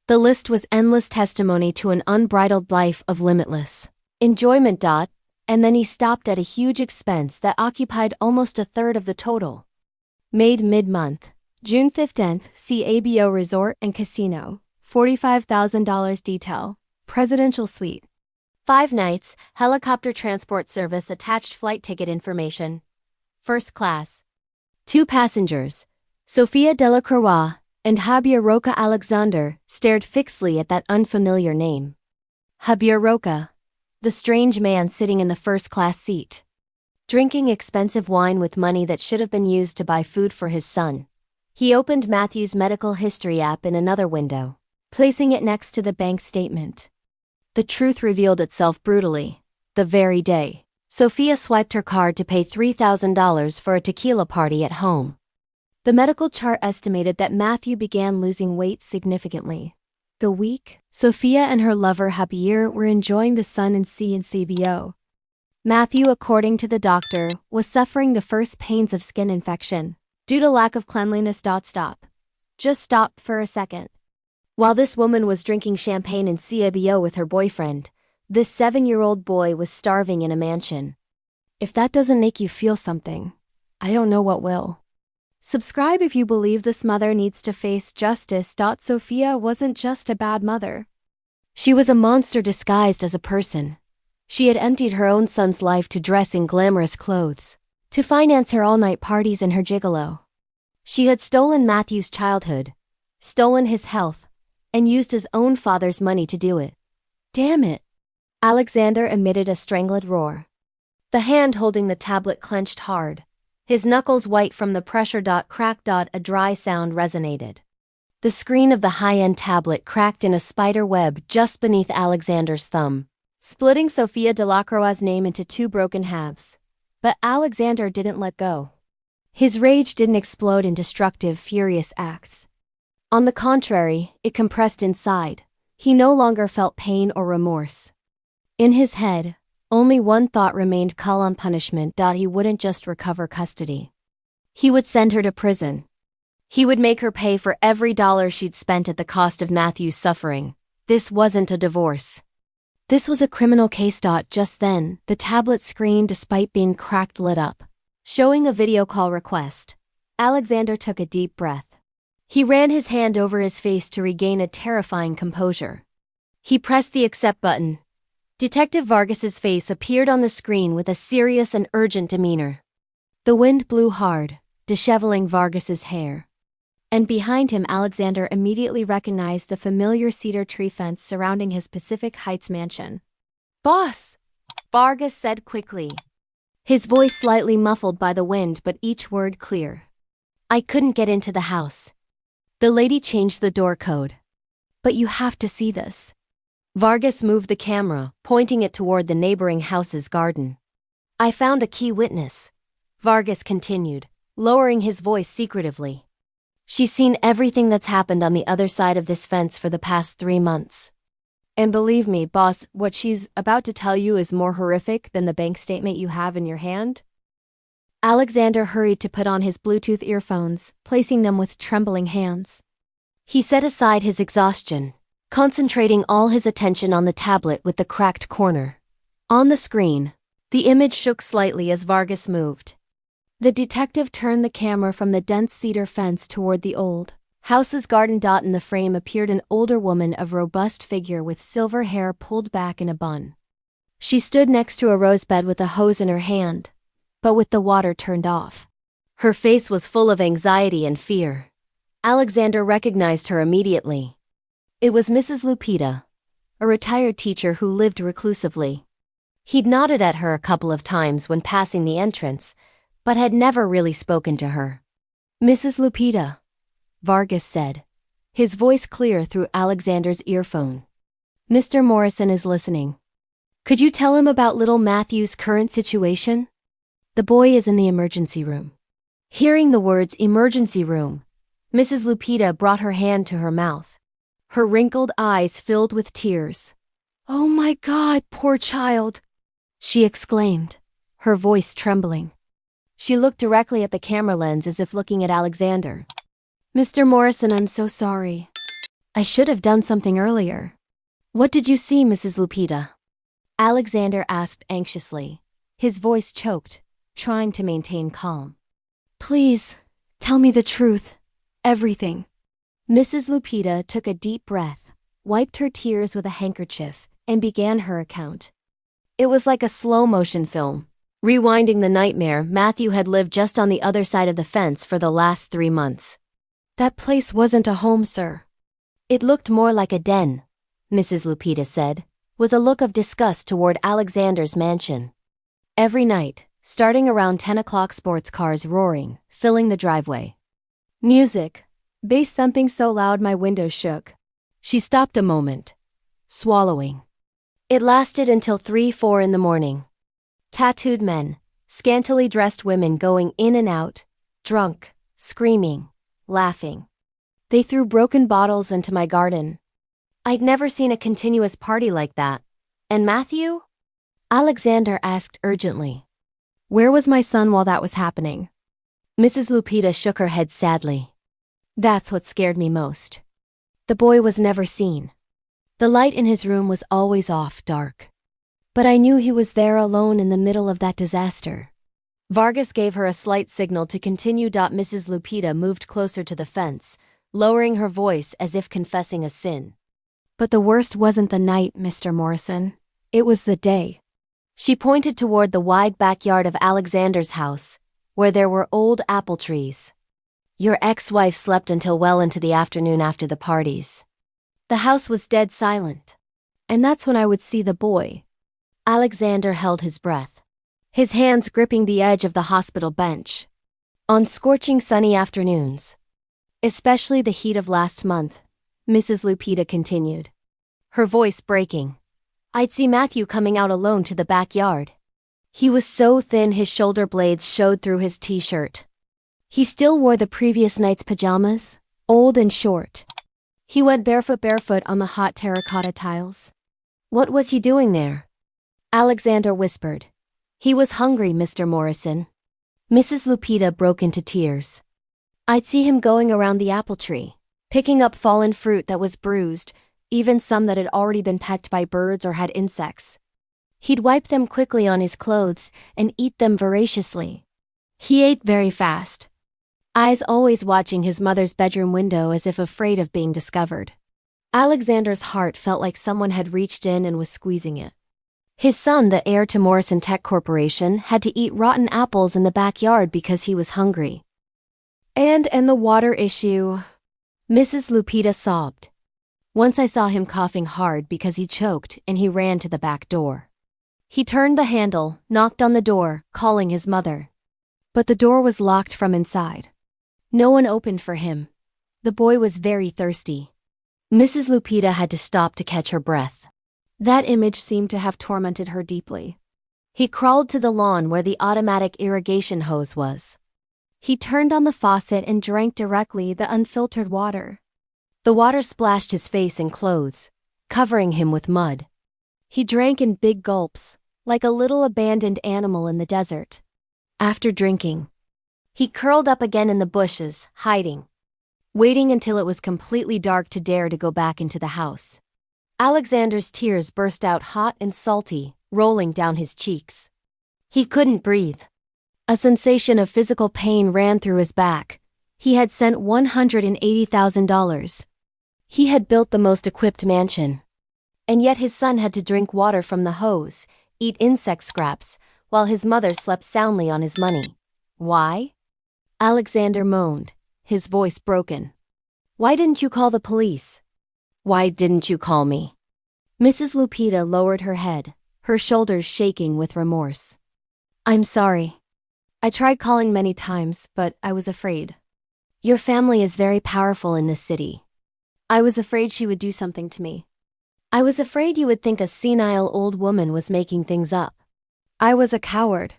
[SPEAKER 1] The list was endless testimony to an unbridled life of limitless enjoyment. And then he stopped at a huge expense that occupied almost a third of the total. Made mid-month. June 15th. CABO Resort and Casino. $45,000 detail. Presidential suite. 5 nights, helicopter transport service attached flight ticket information. First class. 2 passengers. Sophia Delacroix and Javier Roca. Alexander stared fixedly at that unfamiliar name. Javier Roca, the strange man sitting in the first-class seat, drinking expensive wine with money that should have been used to buy food for his son. He opened Matthew's medical history app in another window, placing it next to the bank statement. The truth revealed itself brutally. The very day Sophia swiped her card to pay $3,000 for a tequila party at home, the medical chart estimated that Matthew began losing weight significantly. The week Sophia and her lover Javier were enjoying the sun in CBO, Matthew, according to the doctor, was suffering the first pains of skin infection due to lack of cleanliness. Stop. Just stop for a second. While this woman was drinking champagne and CBO with her boyfriend, this 7-year-old boy was starving in a mansion. If that doesn't make you feel something, I don't know what will. Subscribe if you believe this mother needs to face justice. Sophia wasn't just a bad mother. She was a monster disguised as a person. She had emptied her own son's life to dress in glamorous clothes, to finance her all-night parties and her gigolo. She had stolen Matthew's childhood, stolen his health, and used his own father's money to do it. Damn it! Alexander emitted a strangled roar. The hand holding the tablet clenched hard, his knuckles white from the pressure. Crack. A dry sound resonated. The screen of the high-end tablet cracked in a spider web just beneath Alexander's thumb, splitting Sofia Delacroix's name into 2 broken halves. But Alexander didn't let go. His rage didn't explode in destructive, furious acts. On the contrary, it compressed inside. He no longer felt pain or remorse. In his head, only one thought remained: call on punishment. He wouldn't just recover custody. He would send her to prison. He would make her pay for every dollar she'd spent at the cost of Matthew's suffering. This wasn't a divorce. This was a criminal case. Just then, the tablet screen, despite being cracked, lit up, showing a video call request. Alexander took a deep breath. He ran his hand over his face to regain a terrifying composure. He pressed the accept button. Detective Vargas's face appeared on the screen with a serious and urgent demeanor. The wind blew hard, disheveling Vargas's hair. And behind him, Alexander immediately recognized the familiar cedar tree fence surrounding his Pacific Heights mansion. "Boss!" Vargas said quickly, his voice slightly muffled by the wind but each word clear. "I couldn't get into the house. The lady changed the door code. But you have to see this." Vargas moved the camera, pointing it toward the neighboring house's garden. "I found a key witness," Vargas continued, lowering his voice secretively. "She's seen everything that's happened on the other side of this fence for the past 3 months. And believe me, boss, what she's about to tell you is more horrific than the bank statement you have in your hand." Alexander hurried to put on his Bluetooth earphones, placing them with trembling hands. He set aside his exhaustion, concentrating all his attention on the tablet with the cracked corner. On the screen, the image shook slightly as Vargas moved. The detective turned the camera from the dense cedar fence toward the old house's garden. In the frame appeared an older woman of robust figure with silver hair pulled back in a bun. She stood next to a rose bed with a hose in her hand, but with the water turned off. Her face was full of anxiety and fear. Alexander recognized her immediately. It was Mrs. Lupita, a retired teacher who lived reclusively. He'd nodded at her a couple of times when passing the entrance, but had never really spoken to her. "Mrs. Lupita," Vargas said, his voice clear through Alexander's earphone. "Mr. Morrison is listening. Could you tell him about little Matthew's current situation? The boy is in the emergency room." Hearing the words emergency room, Mrs. Lupita brought her hand to her mouth. Her wrinkled eyes filled with tears. "Oh my God, poor child," she exclaimed, her voice trembling. She looked directly at the camera lens as if looking at Alexander. "Mr. Morrison, I'm so sorry. I should have done something earlier." "What did you see, Mrs. Lupita?" Alexander asked anxiously, his voice choked, trying to maintain calm. "Please, tell me the truth. Everything." Mrs. Lupita took a deep breath, wiped her tears with a handkerchief, and began her account. It was like a slow-motion film, rewinding the nightmare Matthew had lived just on the other side of the fence for the last 3 months. "That place wasn't a home, sir. It looked more like a den," Mrs. Lupita said, with a look of disgust toward Alexander's mansion. Every night, starting around 10 o'clock, sports cars roaring, filling the driveway. Music, bass thumping so loud my windows shook. She stopped a moment, swallowing. It lasted until 3-4 in the morning. Tattooed men, scantily dressed women going in and out, drunk, screaming, laughing. They threw broken bottles into my garden. I'd never seen a continuous party like that. And Matthew? Alexander asked urgently. Where was my son while that was happening? Mrs. Lupita shook her head sadly. That's what scared me most. The boy was never seen. The light in his room was always off, dark. But I knew he was there alone in the middle of that disaster. Vargas gave her a slight signal to continue. Mrs. Lupita moved closer to the fence, lowering her voice as if confessing a sin. But the worst wasn't the night, Mr. Morrison. It was the day. She pointed toward the wide backyard of Alexander's house, where there were old apple trees. Your ex-wife slept until well into the afternoon after the parties. The house was dead silent. And that's when I would see the boy. Alexander held his breath, his hands gripping the edge of the hospital bench. On scorching sunny afternoons, especially the heat of last month, Mrs. Lupita continued, her voice breaking, I'd see Matthew coming out alone to the backyard. He was so thin his shoulder blades showed through his t-shirt. He still wore the previous night's pajamas, old and short. He went barefoot on the hot terracotta tiles. What was he doing there? Alexander whispered. He was hungry, Mr. Morrison. Mrs. Lupita broke into tears. I'd see him going around the apple tree, picking up fallen fruit that was bruised, even some that had already been pecked by birds or had insects. He'd wipe them quickly on his clothes and eat them voraciously. He ate very fast, eyes always watching his mother's bedroom window as if afraid of being discovered. Alexander's heart felt like someone had reached in and was squeezing it. His son, the heir to Morrison Tech Corporation, had to eat rotten apples in the backyard because he was hungry. And the water issue. Mrs. Lupita sobbed. Once I saw him coughing hard because he choked and he ran to the back door. He turned the handle, knocked on the door, calling his mother. But the door was locked from inside. No one opened for him. The boy was very thirsty. Mrs. Lupita had to stop to catch her breath. That image seemed to have tormented her deeply. He crawled to the lawn where the automatic irrigation hose was. He turned on the faucet and drank directly the unfiltered water. The water splashed his face and clothes, covering him with mud. He drank in big gulps, like a little abandoned animal in the desert. After drinking, he curled up again in the bushes, hiding, waiting until it was completely dark to dare to go back into the house. Alexander's tears burst out hot and salty, rolling down his cheeks. He couldn't breathe. A sensation of physical pain ran through his back. He had sent $180,000. He had built the most equipped mansion. And yet his son had to drink water from the hose, eat insect scraps, while his mother slept soundly on his money. Why? Alexander moaned, his voice broken. Why didn't you call the police? Why didn't you call me? Mrs. Lupita lowered her head, her shoulders shaking with remorse. I'm sorry. I tried calling many times, but I was afraid. Your family is very powerful in this city. I was afraid she would do something to me. I was afraid you would think a senile old woman was making things up. I was a coward.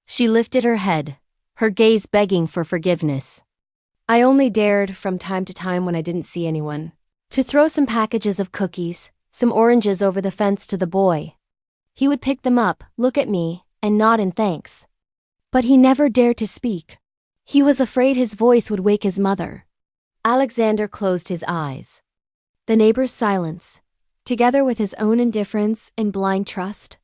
[SPEAKER 1] She lifted her head, her gaze begging for forgiveness. I only dared, from time to time when I didn't see anyone, to throw some packages of cookies, some oranges over the fence to the boy. He would pick them up, look at me, and nod in thanks. But he never dared to speak. He was afraid his voice would wake his mother. Alexander closed his eyes. The neighbor's silence, together with his own indifference and blind trust,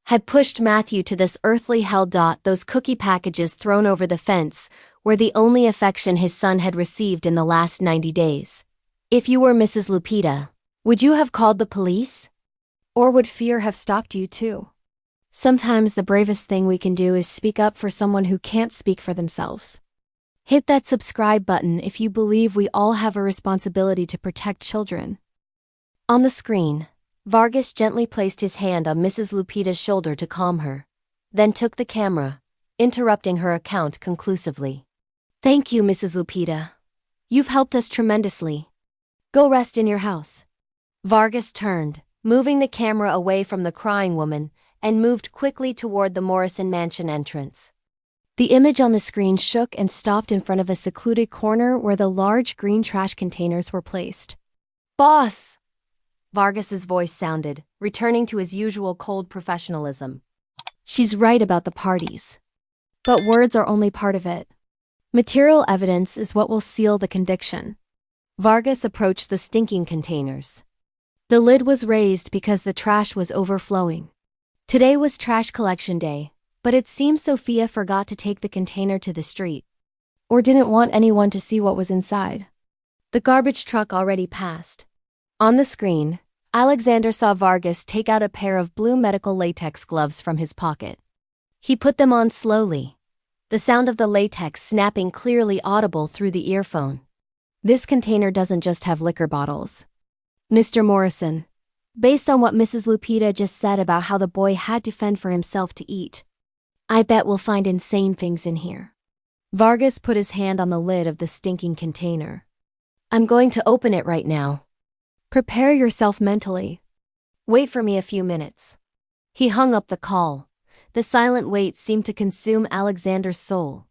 [SPEAKER 1] had pushed Matthew to this earthly hell. Those cookie packages thrown over the fence were the only affection his son had received in the last 90 days. If you were Mrs. Lupita, would you have called the police? Or would fear have stopped you too? Sometimes the bravest thing we can do is speak up for someone who can't speak for themselves. Hit that subscribe button if you believe we all have a responsibility to protect children. On the screen, Vargas gently placed his hand on Mrs. Lupita's shoulder to calm her, then took the camera, interrupting her account conclusively. Thank you, Mrs. Lupita. You've helped us tremendously. Go rest in your house. Vargas turned, moving the camera away from the crying woman, and moved quickly toward the Morrison mansion entrance. The image on the screen shook and stopped in front of a secluded corner where the large green trash containers were placed. Boss! Vargas's voice sounded, returning to his usual cold professionalism. She's right about the parties. But words are only part of it. Material evidence is what will seal the conviction. Vargas approached the stinking containers. The lid was raised because the trash was overflowing. Today was trash collection day, but it seems Sophia forgot to take the container to the street. Or didn't want anyone to see what was inside. The garbage truck already passed. On the screen, Alexander saw Vargas take out a pair of blue medical latex gloves from his pocket. He put them on slowly, the sound of the latex snapping clearly audible through the earphone. This container doesn't just have liquor bottles. Mr. Morrison, based on what Mrs. Lupita just said about how the boy had to fend for himself to eat, I bet we'll find insane things in here. Vargas put his hand on the lid of the stinking container. I'm going to open it right now. Prepare yourself mentally. Wait for me a few minutes. He hung up the call. The silent wait seemed to consume Alexander's soul.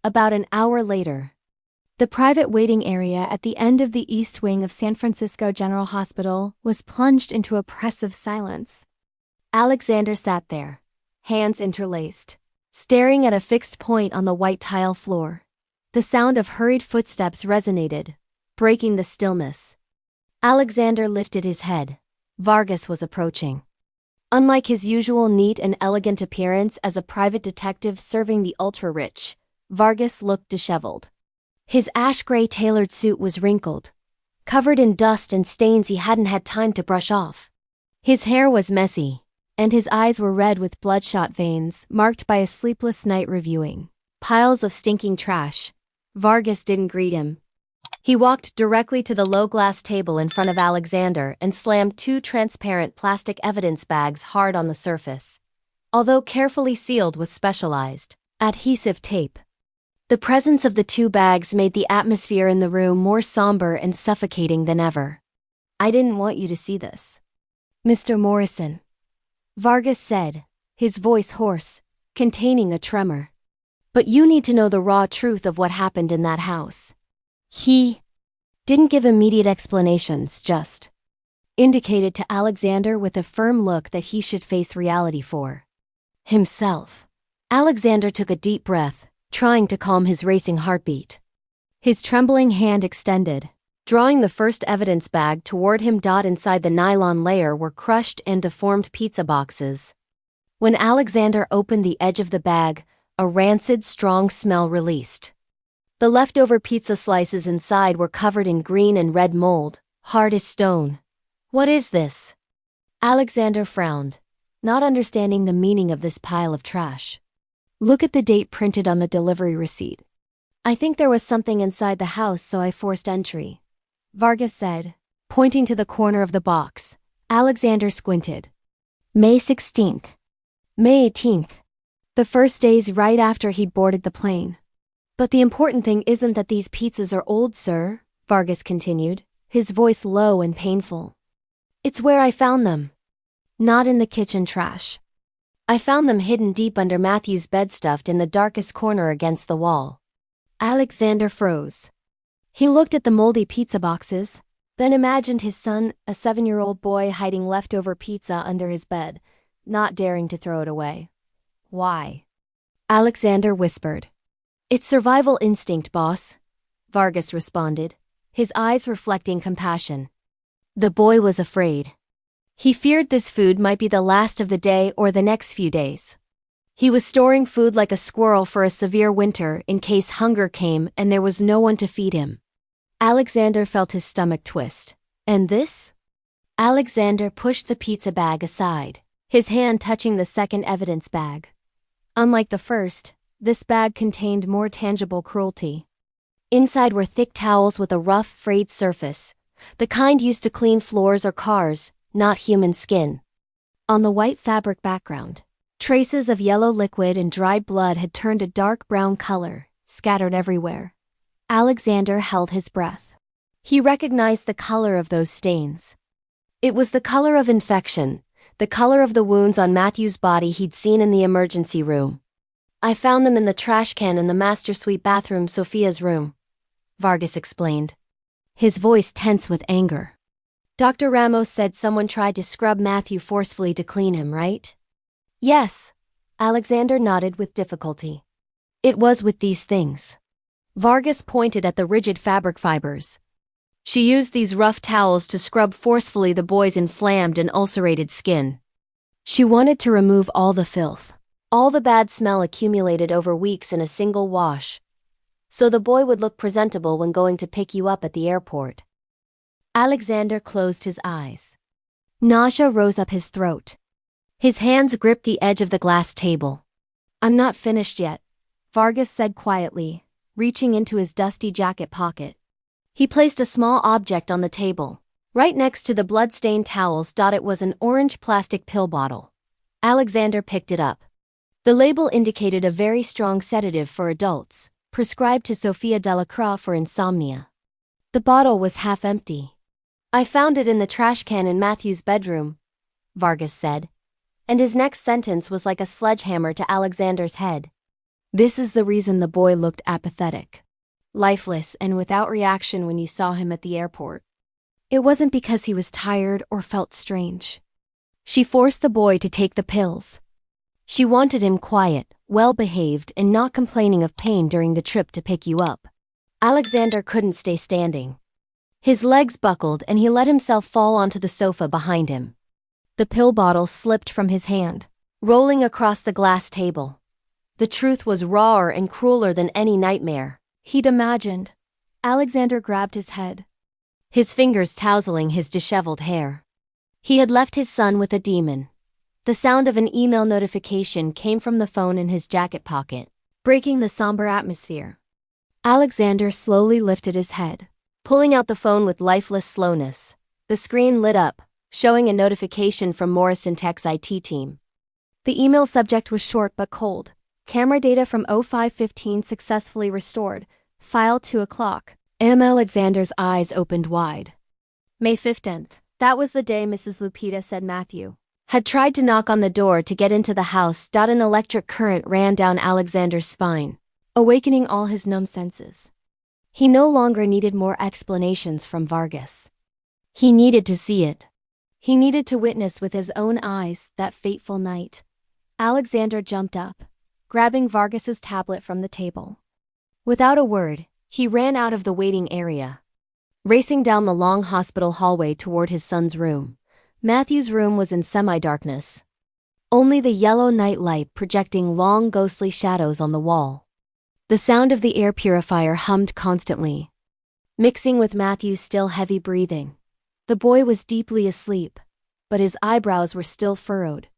[SPEAKER 1] About an hour later, the private waiting area at the end of the east wing of San Francisco General Hospital was plunged into oppressive silence. Alexander sat there, hands interlaced, staring at a fixed point on the white tile floor. The sound of hurried footsteps resonated, breaking the stillness. Alexander lifted his head. Vargas was approaching. Unlike his usual neat and elegant appearance as a private detective serving the ultra-rich, Vargas looked disheveled. His ash-gray tailored suit was wrinkled, covered in dust and stains he hadn't had time to brush off. His hair was messy, and his eyes were red with bloodshot veins marked by a sleepless night reviewing piles of stinking trash. Vargas didn't greet him. He walked directly to the low glass table in front of Alexander and slammed two transparent plastic evidence bags hard on the surface, although carefully sealed with specialized adhesive tape. The presence of the two bags made the atmosphere in the room more somber and suffocating than ever. I didn't want you to see this, Mr. Morrison, Vargas said, his voice hoarse, containing a tremor. But you need to know the raw truth of what happened in that house. He didn't give immediate explanations, just indicated to Alexander with a firm look that he should face reality for himself. Alexander took a deep breath, trying to calm his racing heartbeat. His trembling hand extended, drawing the first evidence bag toward him. Inside the nylon layer were crushed and deformed pizza boxes. When Alexander opened the edge of the bag, a rancid, strong smell released. The leftover pizza slices inside were covered in green and red mold, hard as stone. What is this? Alexander frowned, not understanding the meaning of this pile of trash. Look at the date printed on the delivery receipt. I think there was something inside the house, so I forced entry, Vargas said, pointing to the corner of the box. Alexander squinted. May 16th. May 18th. The first days right after he'd boarded the plane. But the important thing isn't that these pizzas are old, sir, Vargas continued, his voice low and painful. It's where I found them. Not in the kitchen trash. I found them hidden deep under Matthew's bed, stuffed in the darkest corner against the wall. Alexander froze. He looked at the moldy pizza boxes, then imagined his son, a 7-year-old boy, hiding leftover pizza under his bed, not daring to throw it away. Why? Alexander whispered. It's survival instinct, boss, Vargas responded, his eyes reflecting compassion. The boy was afraid. He feared this food might be the last of the day or the next few days. He was storing food like a squirrel for a severe winter in case hunger came and there was no one to feed him. Alexander felt his stomach twist. And this? Alexander pushed the pizza bag aside, his hand touching the second evidence bag. Unlike the first, this bag contained more tangible cruelty. Inside were thick towels with a rough, frayed surface, the kind used to clean floors or cars, not human skin. On the white fabric background, traces of yellow liquid and dried blood had turned a dark brown color, scattered everywhere. Alexander held his breath. He recognized the color of those stains. It was the color of infection, the color of the wounds on Matthew's body he'd seen in the emergency room. I found them in the trash can in the master suite bathroom, Sophia's room, Vargas explained, his voice tense with anger. Dr. Ramos said someone tried to scrub Matthew forcefully to clean him, right? Yes. Alexander nodded with difficulty. It was with these things. Vargas pointed at the rigid fabric fibers. She used these rough towels to scrub forcefully the boy's inflamed and ulcerated skin. She wanted to remove all the filth, all the bad smell accumulated over weeks in a single wash, so the boy would look presentable when going to pick you up at the airport. Alexander closed his eyes. Nausea rose up his throat. His hands gripped the edge of the glass table. I'm not finished yet, Vargas said quietly, reaching into his dusty jacket pocket. He placed a small object on the table. Right next to the blood-stained towels. It was an orange plastic pill bottle. Alexander picked it up. The label indicated a very strong sedative for adults, prescribed to Sofia Delacroix for insomnia. The bottle was half empty. I found it in the trash can in Matthew's bedroom, Vargas said, and his next sentence was like a sledgehammer to Alexander's head. This is the reason the boy looked apathetic, lifeless and without reaction when you saw him at the airport. It wasn't because he was tired or felt strange. She forced the boy to take the pills. She wanted him quiet, well-behaved, and not complaining of pain during the trip to pick you up. Alexander couldn't stay standing. His legs buckled and he let himself fall onto the sofa behind him. The pill bottle slipped from his hand, rolling across the glass table. The truth was rawer and crueler than any nightmare he'd imagined. Alexander grabbed his head, his fingers tousling his disheveled hair. He had left his son with a demon. The sound of an email notification came from the phone in his jacket pocket, breaking the somber atmosphere. Alexander slowly lifted his head, pulling out the phone with lifeless slowness. The screen lit up, showing a notification from Morrison Tech's IT team. The email subject was short but cold. Camera data from 0515 successfully restored. File 2 o'clock. Alexander's eyes opened wide. May 15th. That was the day Mrs. Lupita said Matthew had tried to knock on the door to get into the house. An electric current ran down Alexander's spine, awakening all his numb senses. He no longer needed more explanations from Vargas. He needed to see it. He needed to witness with his own eyes that fateful night. Alexander jumped up, grabbing Vargas's tablet from the table. Without a word, he ran out of the waiting area, racing down the long hospital hallway toward his son's room. Matthew's room was in semi-darkness, only the yellow night light projecting long ghostly shadows on the wall. The sound of the air purifier hummed constantly, mixing with Matthew's still heavy breathing. The boy was deeply asleep, but his eyebrows were still furrowed,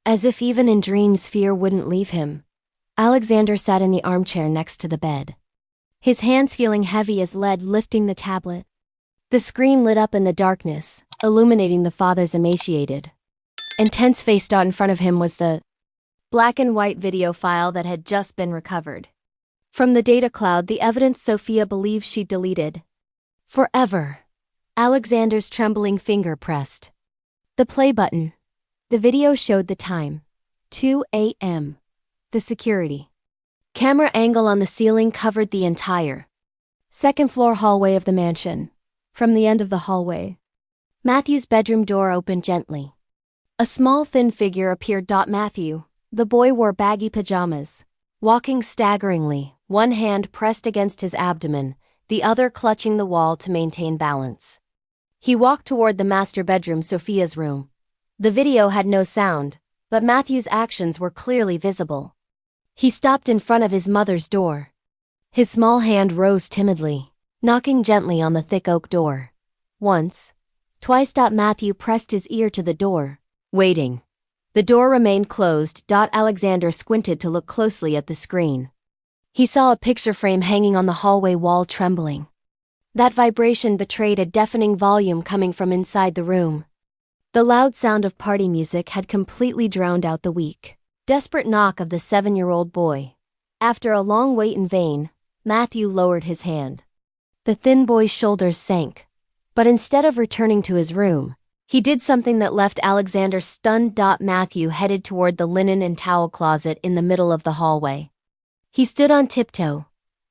[SPEAKER 1] as if even in dreams fear wouldn't leave him. Alexander sat in the armchair next to the bed, his hands feeling heavy as lead lifting the tablet. The screen lit up in the darkness, illuminating the father's emaciated, intense face. In front of him was the black and white video file that had just been recovered from the data cloud, the evidence Sophia believed she'd deleted forever. Alexander's trembling finger pressed the play button. The video showed the time, 2 a.m. The security camera angle on the ceiling covered the entire second-floor hallway of the mansion. From the end of the hallway, Matthew's bedroom door opened gently. A small thin figure appeared. Matthew, the boy, wore baggy pajamas, walking staggeringly, one hand pressed against his abdomen, the other clutching the wall to maintain balance. He walked toward the master bedroom, Sophia's room. The video had no sound, but Matthew's actions were clearly visible. He stopped in front of his mother's door. His small hand rose timidly, knocking gently on the thick oak door. Once, twice. Matthew pressed his ear to the door, waiting. The door remained closed. Alexander squinted to look closely at the screen. He saw a picture frame hanging on the hallway wall trembling. That vibration betrayed a deafening volume coming from inside the room. The loud sound of party music had completely drowned out the weak, desperate knock of the 7-year-old boy. After a long wait in vain, Matthew lowered his hand. The thin boy's shoulders sank, but instead of returning to his room, he did something that left Alexander stunned. Matthew headed toward the linen and towel closet in the middle of the hallway. He stood on tiptoe,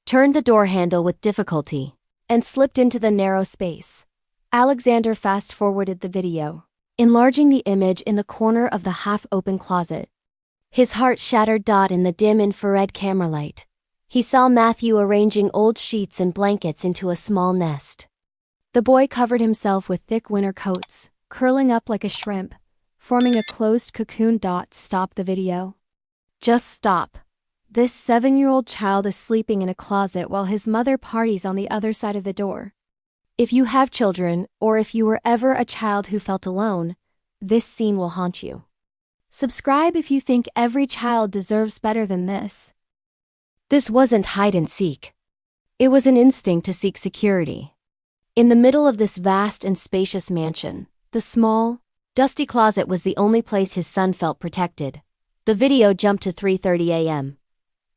[SPEAKER 1] turned the door handle with difficulty, and slipped into the narrow space. Alexander fast-forwarded the video, enlarging the image in the corner of the half-open closet. His heart shattered. In the dim infrared camera light, he saw Matthew arranging old sheets and blankets into a small nest. The boy covered himself with thick winter coats, curling up like a shrimp, forming a closed cocoon. Stop the video. Just stop. This 7-year-old child is sleeping in a closet while his mother parties on the other side of the door. If you have children, or if you were ever a child who felt alone, this scene will haunt you. Subscribe if you think every child deserves better than this. This wasn't hide and seek. It was an instinct to seek security. In the middle of this vast and spacious mansion, the small, dusty closet was the only place his son felt protected. The video jumped to 3:30 a.m.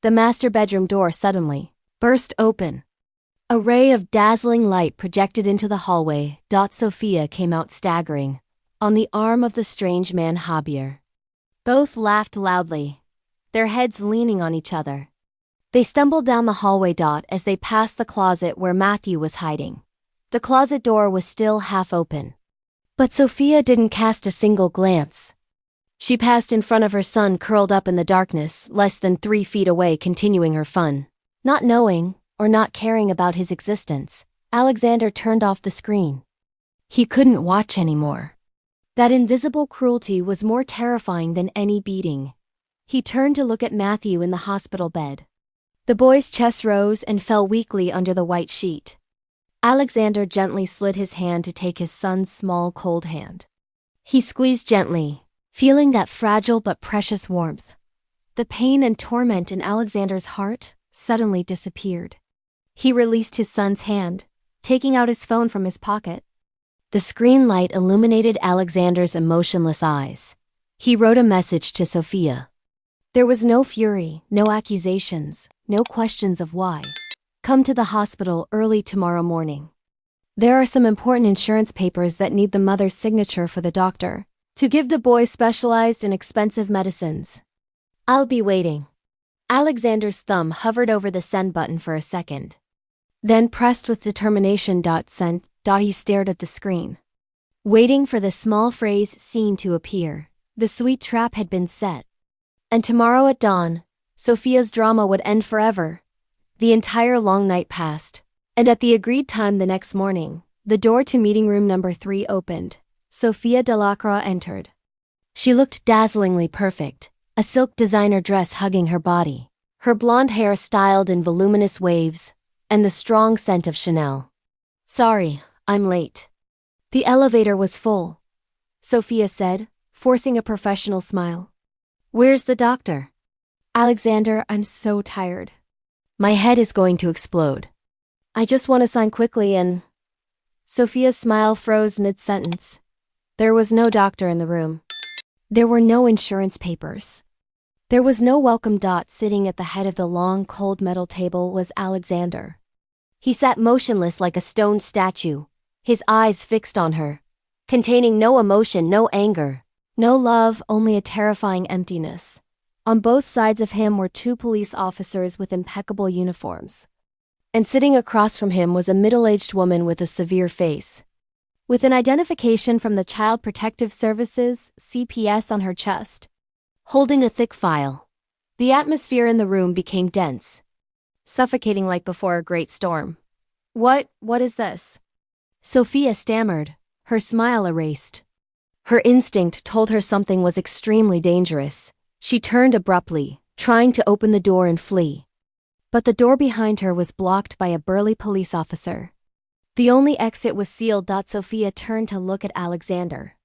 [SPEAKER 1] The master bedroom door suddenly burst open. A ray of dazzling light projected into the hallway. Sophia came out staggering, on the arm of the strange man Javier. Both laughed loudly, their heads leaning on each other. They stumbled down the hallway. As they passed the closet where Matthew was hiding. The closet door was still half open. But Sophia didn't cast a single glance. She passed in front of her son curled up in the darkness, less than 3 feet away, continuing her fun. Not knowing, or not caring about his existence, Alexander turned off the screen. He couldn't watch anymore. That invisible cruelty was more terrifying than any beating. He turned to look at Matthew in the hospital bed. The boy's chest rose and fell weakly under the white sheet. Alexander gently slid his hand to take his son's small cold hand. He squeezed gently, feeling that fragile but precious warmth. The pain and torment in Alexander's heart suddenly disappeared. He released his son's hand, taking out his phone from his pocket. The screen light illuminated Alexander's emotionless eyes. He wrote a message to Sophia. There was no fury, no accusations, no questions of why. Come to the hospital early tomorrow morning. There are some important insurance papers that need the mother's signature for the doctor to give the boy specialized and expensive medicines. I'll be waiting. Alexander's thumb hovered over the send button for a second. Then pressed with determination. Sent. He stared at the screen, waiting for the small phrase "seen" to appear. The sweet trap had been set. And tomorrow at dawn, Sophia's drama would end forever. The entire long night passed, and at the agreed time the next morning, the door to meeting room number 3 opened. Sophia Delacroix entered. She looked dazzlingly perfect, a silk designer dress hugging her body, her blonde hair styled in voluminous waves, and the strong scent of Chanel. Sorry, I'm late. The elevator was full, Sophia said, forcing a professional smile. Where's the doctor? Alexander, I'm so tired. My head is going to explode. I just want to sign quickly and... Sophia's smile froze mid-sentence. There was no doctor in the room. There were no insurance papers. There was no welcome. Sitting at the head of the long, cold metal table was Alexander. He sat motionless like a stone statue, his eyes fixed on her, containing no emotion, no anger, no love, only a terrifying emptiness. On both sides of him were 2 police officers with impeccable uniforms. And sitting across from him was a middle-aged woman with a severe face, with an identification from the Child Protective Services, CPS, on her chest, holding a thick file. The atmosphere in the room became dense, suffocating like before a great storm. What is this? Sophia stammered, her smile erased. Her instinct told her something was extremely dangerous. She turned abruptly, trying to open the door and flee. But the door behind her was blocked by a burly police officer. The only exit was sealed. Sophia turned to look at Alexander.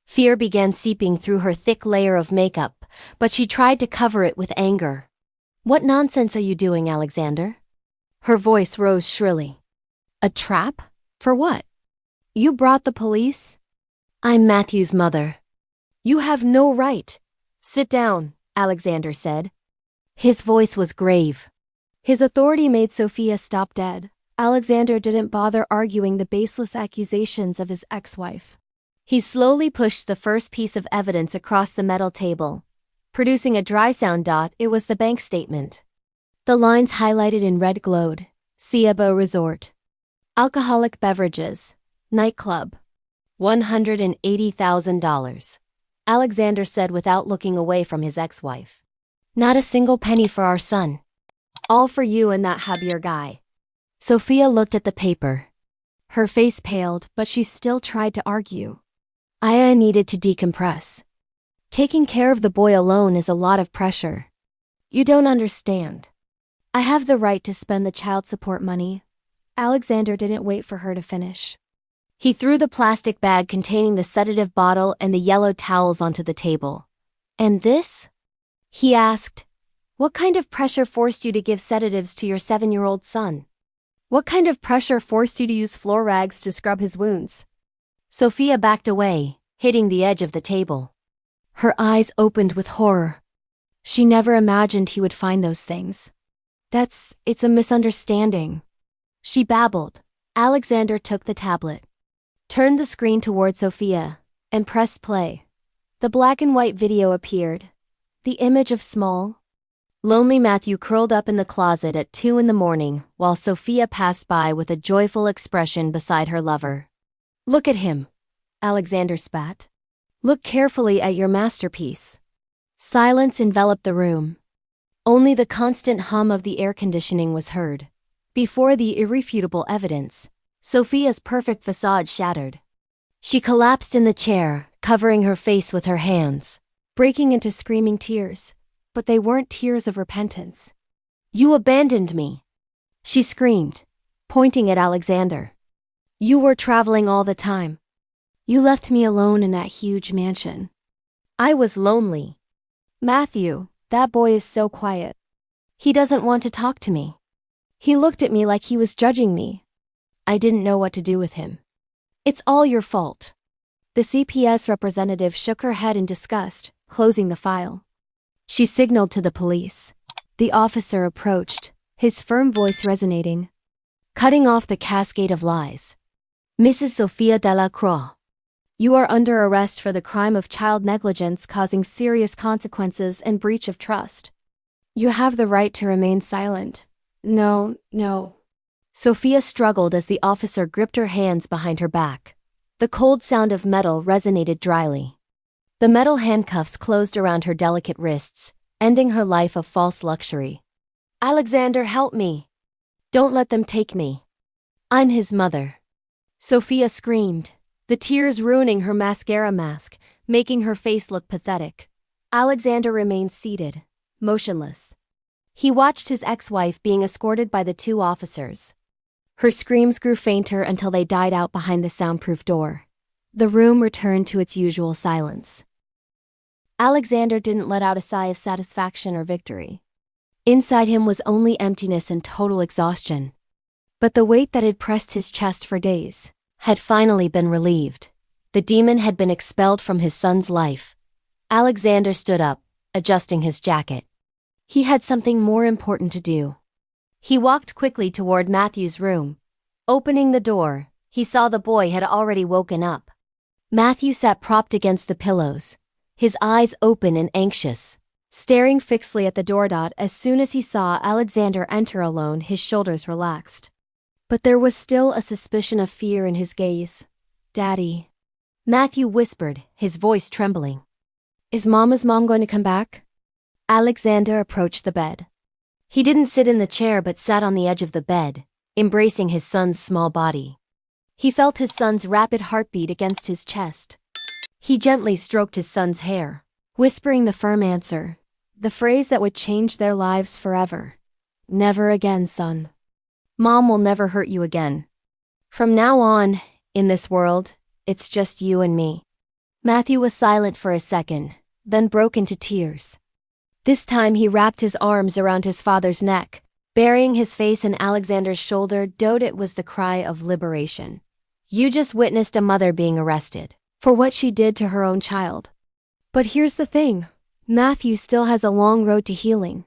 [SPEAKER 1] Fear began seeping through her thick layer of makeup, but she tried to cover it with anger. What nonsense are you doing, Alexander? Her voice rose shrilly. A trap? For what? You brought the police? I'm Matthew's mother. You have no right. Sit down, Alexander said. His voice was grave. His authority made Sophia stop dead. Alexander didn't bother arguing the baseless accusations of his ex-wife. He slowly pushed the first piece of evidence across the metal table, producing a dry sound. It was the bank statement. The lines highlighted in red glowed. Ciabo Resort. Alcoholic beverages. Nightclub. $180,000. Alexander said without looking away from his ex-wife. Not a single penny for our son. All for you and that Javier guy. Sophia looked at the paper. Her face paled, but she still tried to argue. I needed to decompress. Taking care of the boy alone is a lot of pressure. You don't understand. I have the right to spend the child support money. Alexander didn't wait for her to finish. He threw the plastic bag containing the sedative bottle and the yellow towels onto the table. And this? He asked. What kind of pressure forced you to give sedatives to your 7-year-old son? What kind of pressure forced you to use floor rags to scrub his wounds? Sophia backed away, hitting the edge of the table. Her eyes opened with horror. She never imagined he would find those things. It's a misunderstanding. She babbled. Alexander took the tablet, turned the screen toward Sophia, and pressed play. The black and white video appeared. The image of small, lonely Matthew curled up in the closet at 2 a.m. while Sophia passed by with a joyful expression beside her lover. Look at him, Alexander spat. Look carefully at your masterpiece. Silence enveloped the room. Only the constant hum of the air conditioning was heard. Before the irrefutable evidence, Sophia's perfect facade shattered. She collapsed in the chair, covering her face with her hands, breaking into screaming tears. But they weren't tears of repentance. You abandoned me, she screamed, pointing at Alexander. You were traveling all the time. You left me alone in that huge mansion. I was lonely. Matthew, that boy is so quiet. He doesn't want to talk to me. He looked at me like he was judging me. I didn't know what to do with him. It's all your fault. The CPS representative shook her head in disgust, closing the file. She signaled to the police. The officer approached, his firm voice resonating, cutting off the cascade of lies. Mrs. Sophia de la Croix, you are under arrest for the crime of child negligence causing serious consequences and breach of trust. You have the right to remain silent. No. Sophia struggled as the officer gripped her hands behind her back. The cold sound of metal resonated dryly. The metal handcuffs closed around her delicate wrists, ending her life of false luxury. Alexander, help me. Don't let them take me. I'm his mother. Sophia screamed, the tears ruining her mascara mask, making her face look pathetic. Alexander remained seated, motionless. He watched his ex-wife being escorted by the 2 officers. Her screams grew fainter until they died out behind the soundproof door. The room returned to its usual silence. Alexander didn't let out a sigh of satisfaction or victory. Inside him was only emptiness and total exhaustion. But the weight that had pressed his chest for days had finally been relieved. The demon had been expelled from his son's life. Alexander stood up, adjusting his jacket. He had something more important to do. He walked quickly toward Matthew's room. Opening the door, he saw the boy had already woken up. Matthew sat propped against the pillows, his eyes open and anxious, staring fixedly at the doorknob. As soon as he saw Alexander enter alone, his shoulders relaxed. But there was still a suspicion of fear in his gaze. Daddy, Matthew whispered, his voice trembling. Is Mama's mom going to come back? Alexander approached the bed. He didn't sit in the chair but sat on the edge of the bed, embracing his son's small body. He felt his son's rapid heartbeat against his chest. He gently stroked his son's hair, whispering the firm answer, the phrase that would change their lives forever. Never again, son. Mom will never hurt you again. From now on, in this world, it's just you and me. Matthew was silent for a second, then broke into tears. This time he wrapped his arms around his father's neck, burying his face in Alexander's shoulder. It was the cry of liberation. You just witnessed a mother being arrested for what she did to her own child. But here's the thing, Matthew still has a long road to healing.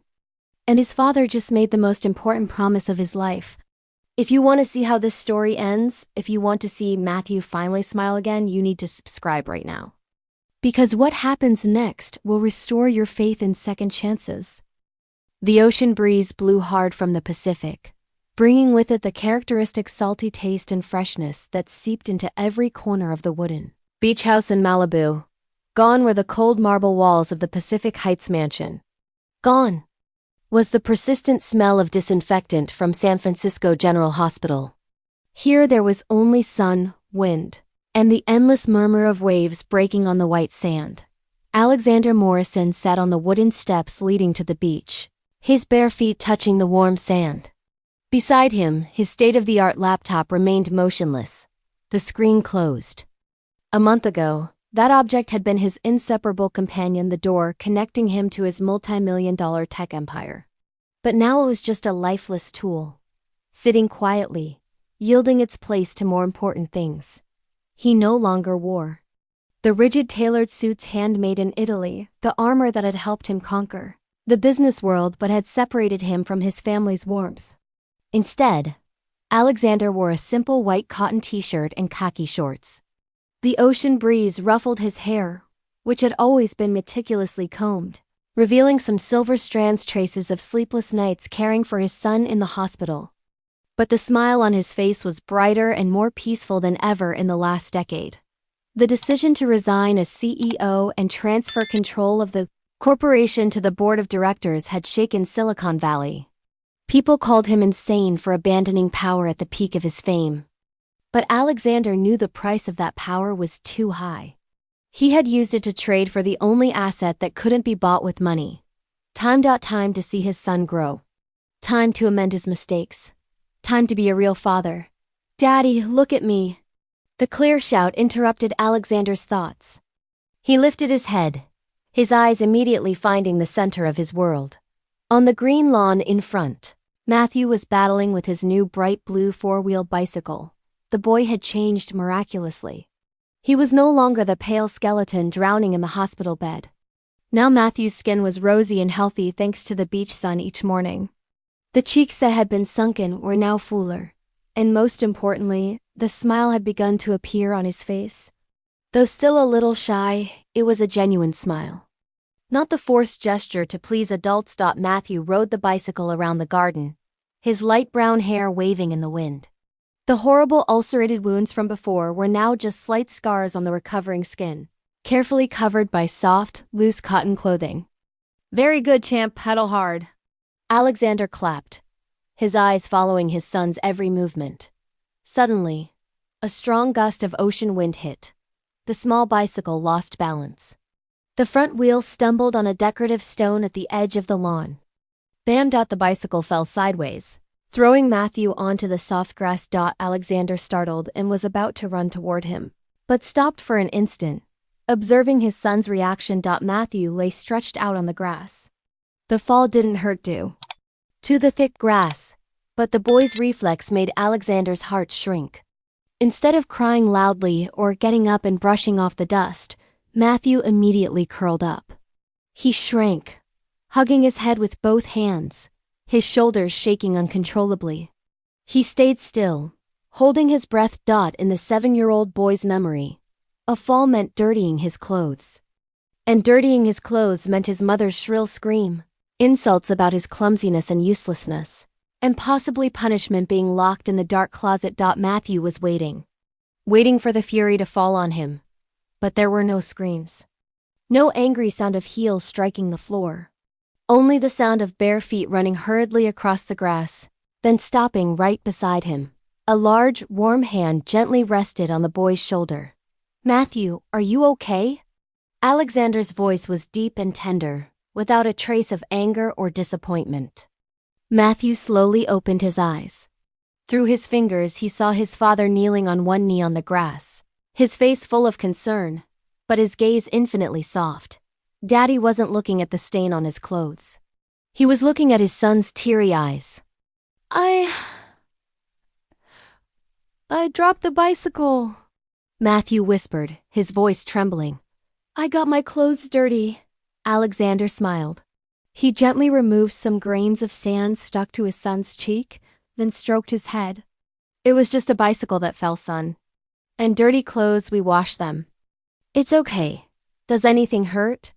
[SPEAKER 1] And his father just made the most important promise of his life. If you want to see how this story ends, if you want to see Matthew finally smile again, you need to subscribe right now. Because what happens next will restore your faith in second chances. The ocean breeze blew hard from the Pacific, bringing with it the characteristic salty taste and freshness that seeped into every corner of the wooden beach house in Malibu. Gone were the cold marble walls of the Pacific Heights mansion. Gone was the persistent smell of disinfectant from San Francisco General Hospital. Here there was only sun, wind, and the endless murmur of waves breaking on the white sand. Alexander Morrison sat on the wooden steps leading to the beach, his bare feet touching the warm sand. Beside him, his state-of-the-art laptop remained motionless, the screen closed. A month ago, that object had been his inseparable companion, the door connecting him to his multi-million-dollar tech empire. But now it was just a lifeless tool, sitting quietly, yielding its place to more important things. He no longer wore the rigid tailored suits handmade in Italy, the armor that had helped him conquer the business world but had separated him from his family's warmth. Instead, Alexander wore a simple white cotton t-shirt and khaki shorts. The ocean breeze ruffled his hair, which had always been meticulously combed, revealing some silver strands, traces of sleepless nights caring for his son in the hospital. But the smile on his face was brighter and more peaceful than ever in the last decade. The decision to resign as CEO and transfer control of the corporation to the board of directors had shaken Silicon Valley. People called him insane for abandoning power at the peak of his fame. But Alexander knew the price of that power was too high. He had used it to trade for the only asset that couldn't be bought with money. Time to see his son grow. Time to amend his mistakes. Time to be a real father. "Daddy, look at me." The clear shout interrupted Alexander's thoughts. He lifted his head, his eyes immediately finding the center of his world. On the green lawn in front, Matthew was battling with his new bright blue four-wheel bicycle. The boy had changed miraculously. He was no longer the pale skeleton drowning in the hospital bed. Now Matthew's skin was rosy and healthy thanks to the beach sun each morning. The cheeks that had been sunken were now fuller, and most importantly, the smile had begun to appear on his face. Though still a little shy, it was a genuine smile. Not the forced gesture to please adults. Matthew rode the bicycle around the garden, his light brown hair waving in the wind. The horrible ulcerated wounds from before were now just slight scars on the recovering skin, carefully covered by soft, loose cotton clothing. "Very good, champ, pedal hard." Alexander clapped, his eyes following his son's every movement. Suddenly, a strong gust of ocean wind hit. The small bicycle lost balance. The front wheel stumbled on a decorative stone at the edge of the lawn. Bam! The bicycle fell sideways, throwing Matthew onto the soft grass. Alexander startled and was about to run toward him, but stopped for an instant, observing his son's reaction. Matthew lay stretched out on the grass. The fall didn't hurt due to the thick grass, but the boy's reflex made Alexander's heart shrink. Instead of crying loudly or getting up and brushing off the dust, Matthew immediately curled up. He shrank, hugging his head with both hands, his shoulders shaking uncontrollably. He stayed still, holding his breath. In the 7-year-old boy's memory, a fall meant dirtying his clothes. And dirtying his clothes meant his mother's shrill scream, insults about his clumsiness and uselessness, and possibly punishment being locked in the dark closet. Matthew was waiting for the fury to fall on him. But there were no screams. No angry sound of heels striking the floor. Only the sound of bare feet running hurriedly across the grass, then stopping right beside him. A large, warm hand gently rested on the boy's shoulder. "Matthew, are you okay?" Alexander's voice was deep and tender, without a trace of anger or disappointment. Matthew slowly opened his eyes. Through his fingers he saw his father kneeling on one knee on the grass, his face full of concern, but his gaze infinitely soft. Daddy wasn't looking at the stain on his clothes. He was looking at his son's teary eyes. I dropped the bicycle," Matthew whispered, his voice trembling. "I got my clothes dirty." Alexander smiled. He gently removed some grains of sand stuck to his son's cheek, then stroked his head. "It was just a bicycle that fell, son. And dirty clothes, we wash them. It's okay. Does anything hurt?"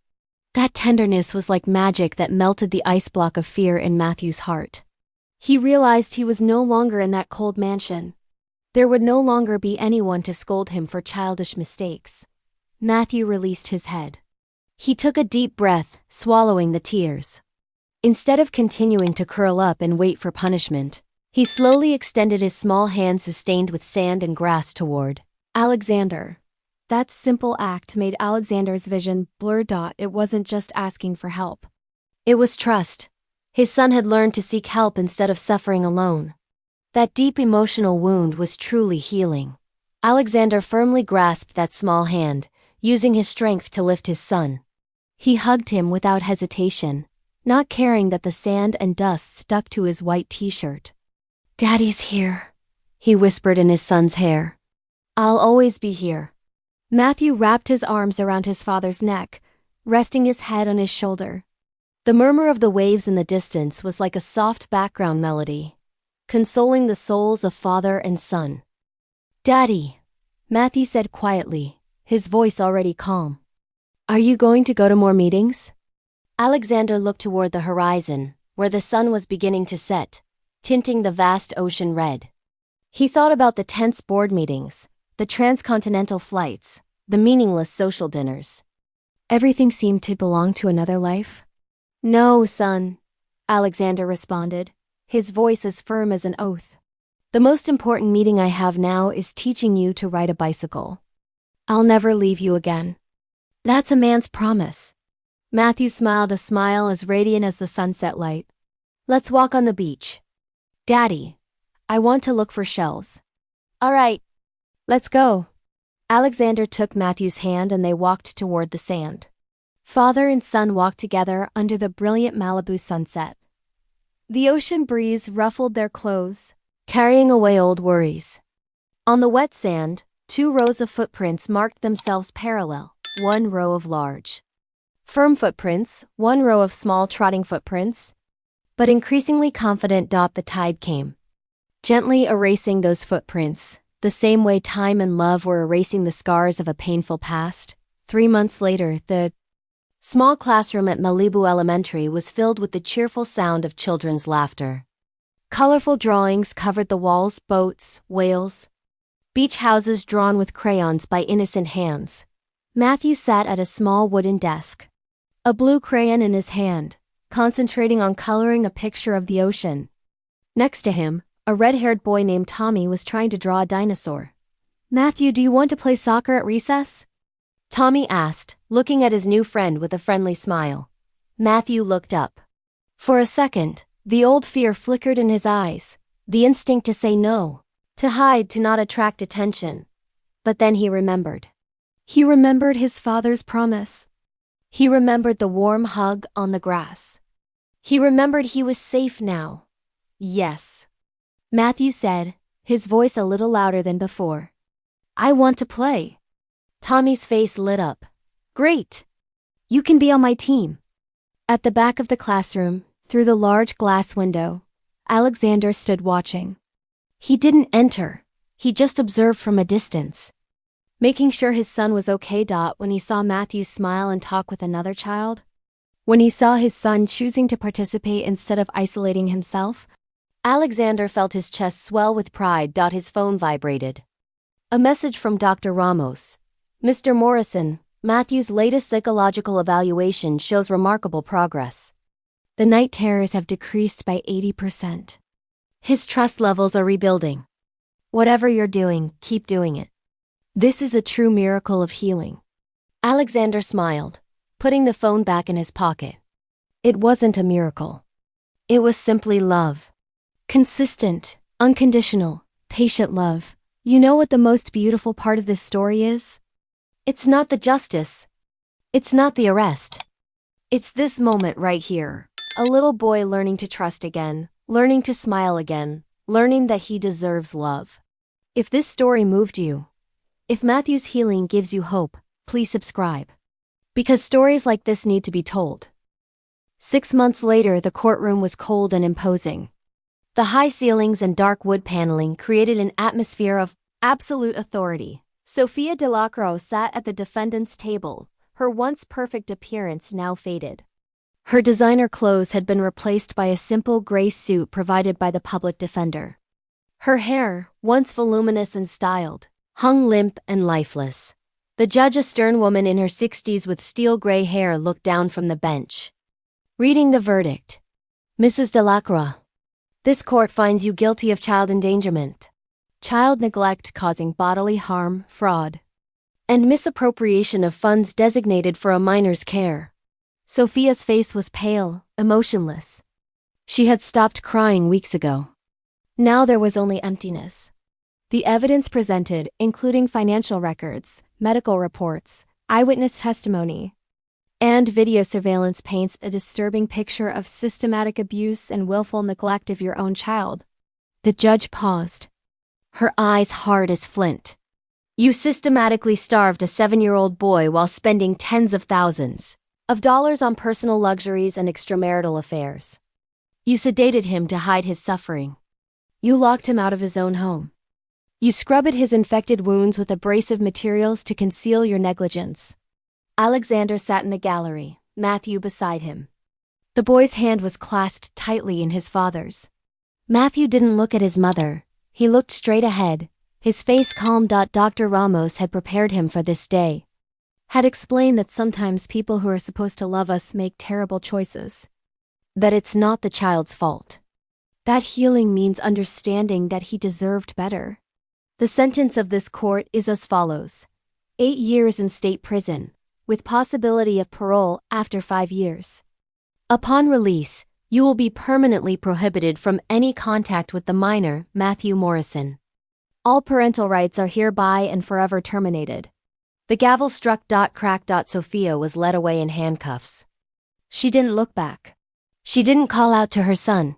[SPEAKER 1] That tenderness was like magic that melted the ice block of fear in Matthew's heart. He realized he was no longer in that cold mansion. There would no longer be anyone to scold him for childish mistakes. Matthew released his head. He took a deep breath, swallowing the tears. Instead of continuing to curl up and wait for punishment, he slowly extended his small hand sustained with sand and grass toward Alexander. That simple act made Alexander's vision blur. It wasn't just asking for help. It was trust. His son had learned to seek help instead of suffering alone. That deep emotional wound was truly healing. Alexander firmly grasped that small hand, using his strength to lift his son. He hugged him without hesitation, not caring that the sand and dust stuck to his white t-shirt. "Daddy's here," he whispered in his son's hair. "I'll always be here." Matthew wrapped his arms around his father's neck, resting his head on his shoulder. The murmur of the waves in the distance was like a soft background melody, consoling the souls of father and son. "Daddy," Matthew said quietly, his voice already calm. "Are you going to go to more meetings?" Alexander looked toward the horizon, where the sun was beginning to set, tinting the vast ocean red. He thought about the tense board meetings, the transcontinental flights, the meaningless social dinners. Everything seemed to belong to another life. "No, son," Alexander responded, his voice as firm as an oath. "The most important meeting I have now is teaching you to ride a bicycle. I'll never leave you again." "That's a man's promise." Matthew smiled a smile as radiant as the sunset light. "Let's walk on the beach." "Daddy, I want to look for shells." "All right. Let's go." Alexander took Matthew's hand and they walked toward the sand. Father and son walked together under the brilliant Malibu sunset. The ocean breeze ruffled their clothes, carrying away old worries. On the wet sand, 2 rows of footprints marked themselves parallel, 1 row of large, firm footprints, 1 row of small trotting footprints. But increasingly confident. The tide came, gently erasing those footprints, the same way time and love were erasing the scars of a painful past. 3 months later, the small classroom at Malibu Elementary was filled with the cheerful sound of children's laughter. Colorful drawings covered the walls: boats, whales, beach houses drawn with crayons by innocent hands. Matthew sat at a small wooden desk, a blue crayon in his hand, concentrating on coloring a picture of the ocean. Next to him, a red-haired boy named Tommy was trying to draw a dinosaur. "Matthew, do you want to play soccer at recess?" Tommy asked, looking at his new friend with a friendly smile. Matthew looked up. For a second, the old fear flickered in his eyes, the instinct to say no, to hide, to not attract attention. But then he remembered. He remembered his father's promise. He remembered the warm hug on the grass. He remembered he was safe now. "Yes," Matthew said, his voice a little louder than before. "I want to play." Tommy's face lit up. "Great! You can be on my team." At the back of the classroom, through the large glass window, Alexander stood watching. He didn't enter. He just observed from a distance, making sure his son was okay. When he saw Matthew smile and talk with another child, when he saw his son choosing to participate instead of isolating himself, Alexander felt his chest swell with pride. His phone vibrated. A message from Dr. Ramos. "Mr. Morrison, Matthew's latest psychological evaluation shows remarkable progress. The night terrors have decreased by 80%. His trust levels are rebuilding. Whatever you're doing, keep doing it. This is a true miracle of healing." Alexander smiled, putting the phone back in his pocket. It wasn't a miracle. It was simply love. Consistent, unconditional, patient love. You know what the most beautiful part of this story is? It's not the justice. It's not the arrest. It's this moment right here. A little boy learning to trust again, learning to smile again, learning that he deserves love. If this story moved you, if Matthew's healing gives you hope, please subscribe. Because stories like this need to be told. 6 months later, the courtroom was cold and imposing. The high ceilings and dark wood paneling created an atmosphere of absolute authority. Sofia Delacroix sat at the defendant's table, her once perfect appearance now faded. Her designer clothes had been replaced by a simple gray suit provided by the public defender. Her hair, once voluminous and styled, hung limp and lifeless. The judge, a stern woman in her 60s with steel gray hair, looked down from the bench. Reading the verdict. Mrs. Delacroix, this court finds you guilty of child endangerment, child neglect causing bodily harm, fraud, and misappropriation of funds designated for a minor's care. Sophia's face was pale, emotionless. She had stopped crying weeks ago. Now there was only emptiness. The evidence presented, including financial records, medical reports, eyewitness testimony, and video surveillance, paints a disturbing picture of systematic abuse and willful neglect of your own child. The judge paused, her eyes hard as flint. You systematically starved a 7-year-old boy while spending tens of thousands of dollars on personal luxuries and extramarital affairs. You sedated him to hide his suffering. You locked him out of his own home. You scrubbed his infected wounds with abrasive materials to conceal your negligence. Alexander sat in the gallery, Matthew beside him. The boy's hand was clasped tightly in his father's. Matthew didn't look at his mother. He looked straight ahead, his face calm. Dr. Ramos had prepared him for this day. Had explained that sometimes people who are supposed to love us make terrible choices. That it's not the child's fault. That healing means understanding that he deserved better. The sentence of this court is as follows: 8 years in state prison, with possibility of parole after 5 years. Upon release, you will be permanently prohibited from any contact with the minor, Matthew Morrison. All parental rights are hereby and forever terminated. The gavel struck. Crack. Sophia was led away in handcuffs. She didn't look back. She didn't call out to her son.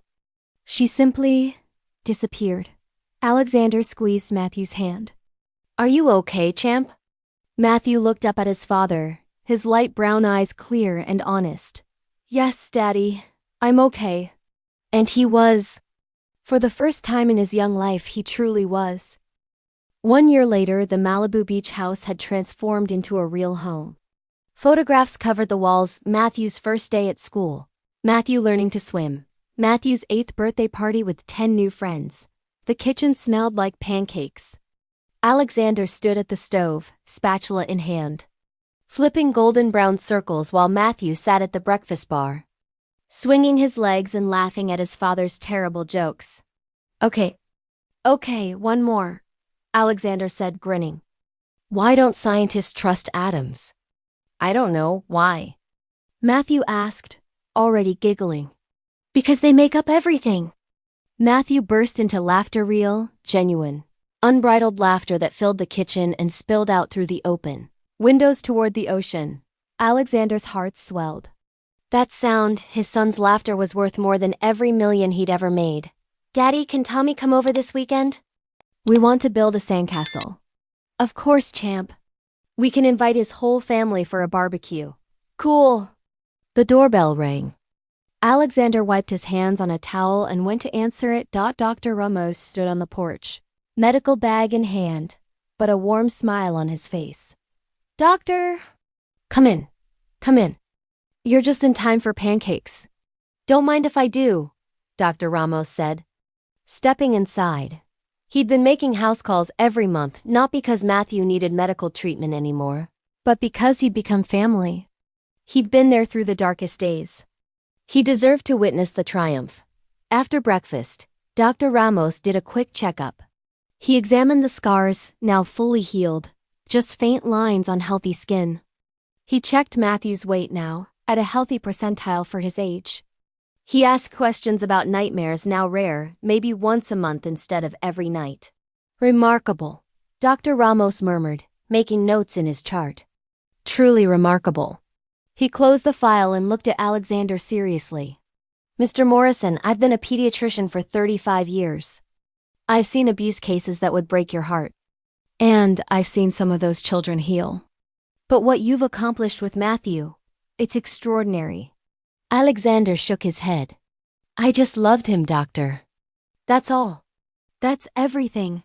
[SPEAKER 1] She simply disappeared. Alexander squeezed Matthew's hand. Are you okay, champ? Matthew looked up at his father, his light brown eyes clear and honest. Yes, Daddy, I'm okay. And he was. For the first time in his young life, he truly was. 1 year later, the Malibu beach house had transformed into a real home. Photographs covered the walls. Matthew's first day at school. Matthew learning to swim. Matthew's 8th birthday party with 10 new friends. The kitchen smelled like pancakes. Alexander stood at the stove, spatula in hand, flipping golden brown circles while Matthew sat at the breakfast bar, swinging his legs and laughing at his father's terrible jokes. Okay, one more, Alexander said, grinning. Why don't scientists trust atoms? I don't know, why? Matthew asked, already giggling. Because they make up everything. Matthew burst into laughter, real, genuine, unbridled laughter that filled the kitchen and spilled out through the open windows toward the ocean. Alexander's heart swelled. That sound, his son's laughter, was worth more than every million he'd ever made. Daddy, can Tommy come over this weekend? We want to build a sandcastle. Of course, champ. We can invite his whole family for a barbecue. Cool. The doorbell rang. Alexander wiped his hands on a towel and went to answer it. Dr. Ramos stood on the porch, medical bag in hand, but a warm smile on his face. Doctor! Come in. You're just in time for pancakes. Don't mind if I do, Dr. Ramos said, stepping inside. He'd been making house calls every month, not because Matthew needed medical treatment anymore, but because he'd become family. He'd been there through the darkest days. He deserved to witness the triumph. After breakfast, Dr. Ramos did a quick checkup. He examined the scars, now fully healed, just faint lines on healthy skin. He checked Matthew's weight now, at a healthy percentile for his age. He asked questions about nightmares, now rare, maybe once a month instead of every night. Remarkable, Dr. Ramos murmured, making notes in his chart. Truly remarkable. He closed the file and looked at Alexander seriously. Mr. Morrison, I've been a pediatrician for 35 years. I've seen abuse cases that would break your heart. And I've seen some of those children heal. But what you've accomplished with Matthew, it's extraordinary. Alexander shook his head. I just loved him, doctor. That's all. That's everything,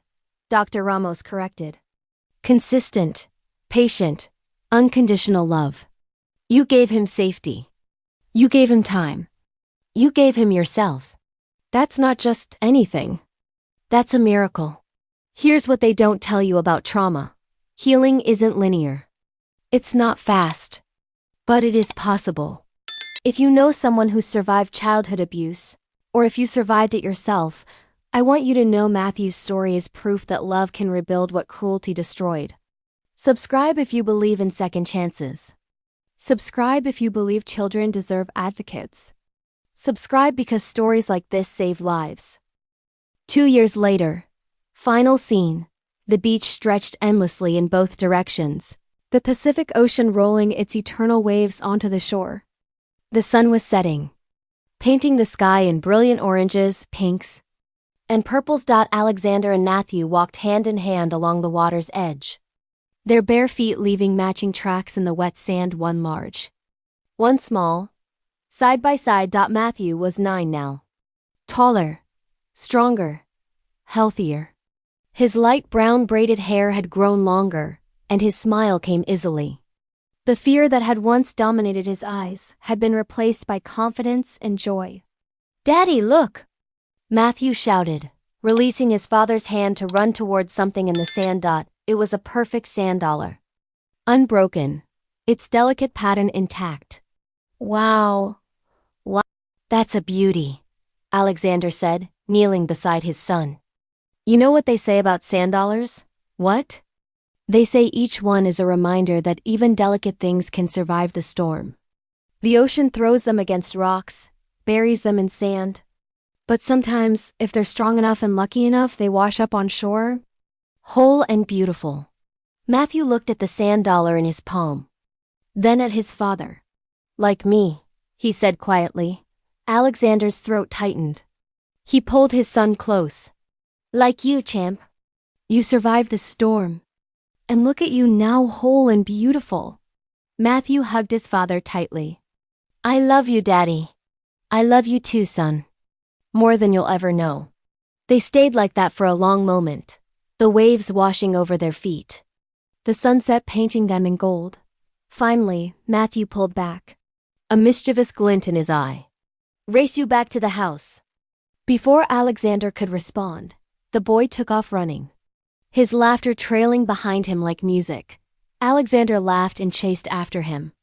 [SPEAKER 1] Dr. Ramos corrected. Consistent, patient, unconditional love. You gave him safety. You gave him time. You gave him yourself. That's not just anything. That's a miracle. Here's what they don't tell you about trauma. Healing isn't linear. It's not fast. But it is possible. If you know someone who survived childhood abuse, or if you survived it yourself, I want you to know Matthew's story is proof that love can rebuild what cruelty destroyed. Subscribe if you believe in second chances. Subscribe if you believe children deserve advocates. Subscribe because stories like this save lives. 2 years later. Final scene. The beach stretched endlessly in both directions, the Pacific Ocean rolling its eternal waves onto the shore. The sun was setting, painting the sky in brilliant oranges, pinks, and purples. Alexander and Matthew walked hand in hand along the water's edge, their bare feet leaving matching tracks in the wet sand, one large, one small, side by side. Matthew was 9 now. Taller, stronger, healthier. His light brown braided hair had grown longer, and his smile came easily. The fear that had once dominated his eyes had been replaced by confidence and joy. "Daddy, look!" Matthew shouted, releasing his father's hand to run towards something in the sand. It was a perfect sand dollar. Unbroken, its delicate pattern intact. "Wow. Wow. That's a beauty," Alexander said, kneeling beside his son. "You know what they say about sand dollars?" "What?" "They say each one is a reminder that even delicate things can survive the storm. The ocean throws them against rocks, buries them in sand. But sometimes, if they're strong enough and lucky enough, they wash up on shore, whole and beautiful." Matthew looked at the sand dollar in his palm, then at his father. "Like me," he said quietly. Alexander's throat tightened. He pulled his son close. "Like you, champ. You survived the storm. And look at you now, whole and beautiful." Matthew hugged his father tightly. "I love you, Daddy. I love you too, son. More than you'll ever know." They stayed like that for a long moment, the waves washing over their feet, the sunset painting them in gold. Finally, Matthew pulled back, a mischievous glint in his eye. "Race you back to the house." Before Alexander could respond, the boy took off running, his laughter trailing behind him like music. Alexander laughed and chased after him,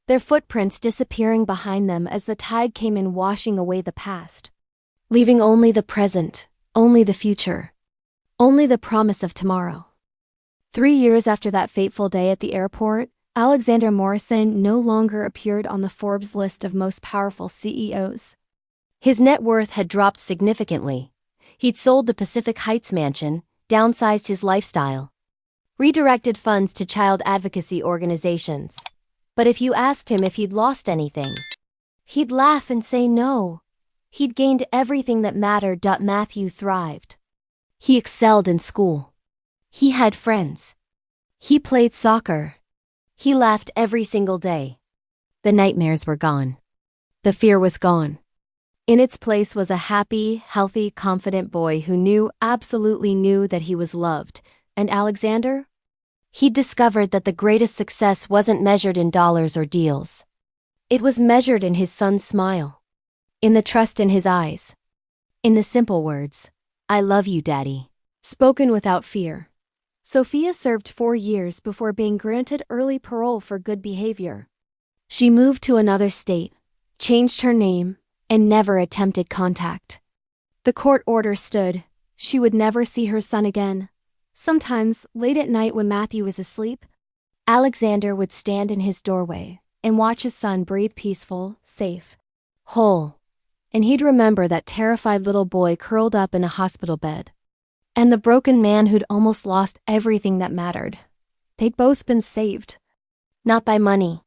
[SPEAKER 1] their footprints disappearing behind them as the tide came in, washing away the past, leaving only the present, only the future, only the promise of tomorrow. 3 years after that fateful day at the airport, Alexander Morrison no longer appeared on the Forbes list of most powerful CEOs. His net worth had dropped significantly. He'd sold the Pacific Heights mansion, downsized his lifestyle, redirected funds to child advocacy organizations. But if you asked him if he'd lost anything, he'd laugh and say no. He'd gained everything that mattered. Matthew thrived. He excelled in school. He had friends. He played soccer. He laughed every single day. The nightmares were gone. The fear was gone. In its place was a happy, healthy, confident boy who absolutely knew that he was loved. And Alexander? He'd discovered that the greatest success wasn't measured in dollars or deals. It was measured in his son's smile, in the trust in his eyes, in the simple words, "I love you, Daddy," spoken without fear. Sophia served 4 years before being granted early parole for good behavior. She moved to another state, changed her name, and never attempted contact. The court order stood. She would never see her son again. Sometimes, late at night when Matthew was asleep, Alexander would stand in his doorway and watch his son breathe peaceful, safe, whole. And he'd remember that terrified little boy curled up in a hospital bed, and the broken man who'd almost lost everything that mattered. They'd both been saved. Not by money.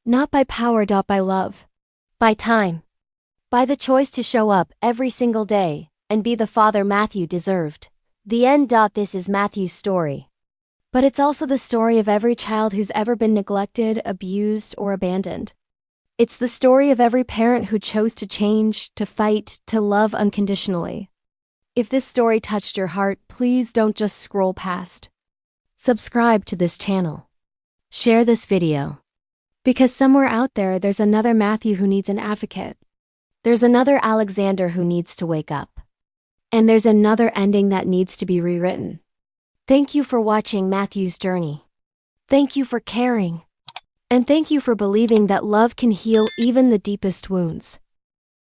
[SPEAKER 1] Not by power. By love. By time. By the choice to show up every single day and be the father Matthew deserved. The end. This is Matthew's story. But it's also the story of every child who's ever been neglected, abused, or abandoned. It's the story of every parent who chose to change, to fight, to love unconditionally. If this story touched your heart, please don't just scroll past. Subscribe to this channel. Share this video. Because somewhere out there, there's another Matthew who needs an advocate. There's another Alexander who needs to wake up. And there's another ending that needs to be rewritten. Thank you for watching Matthew's journey. Thank you for caring. And thank you for believing that love can heal even the deepest wounds.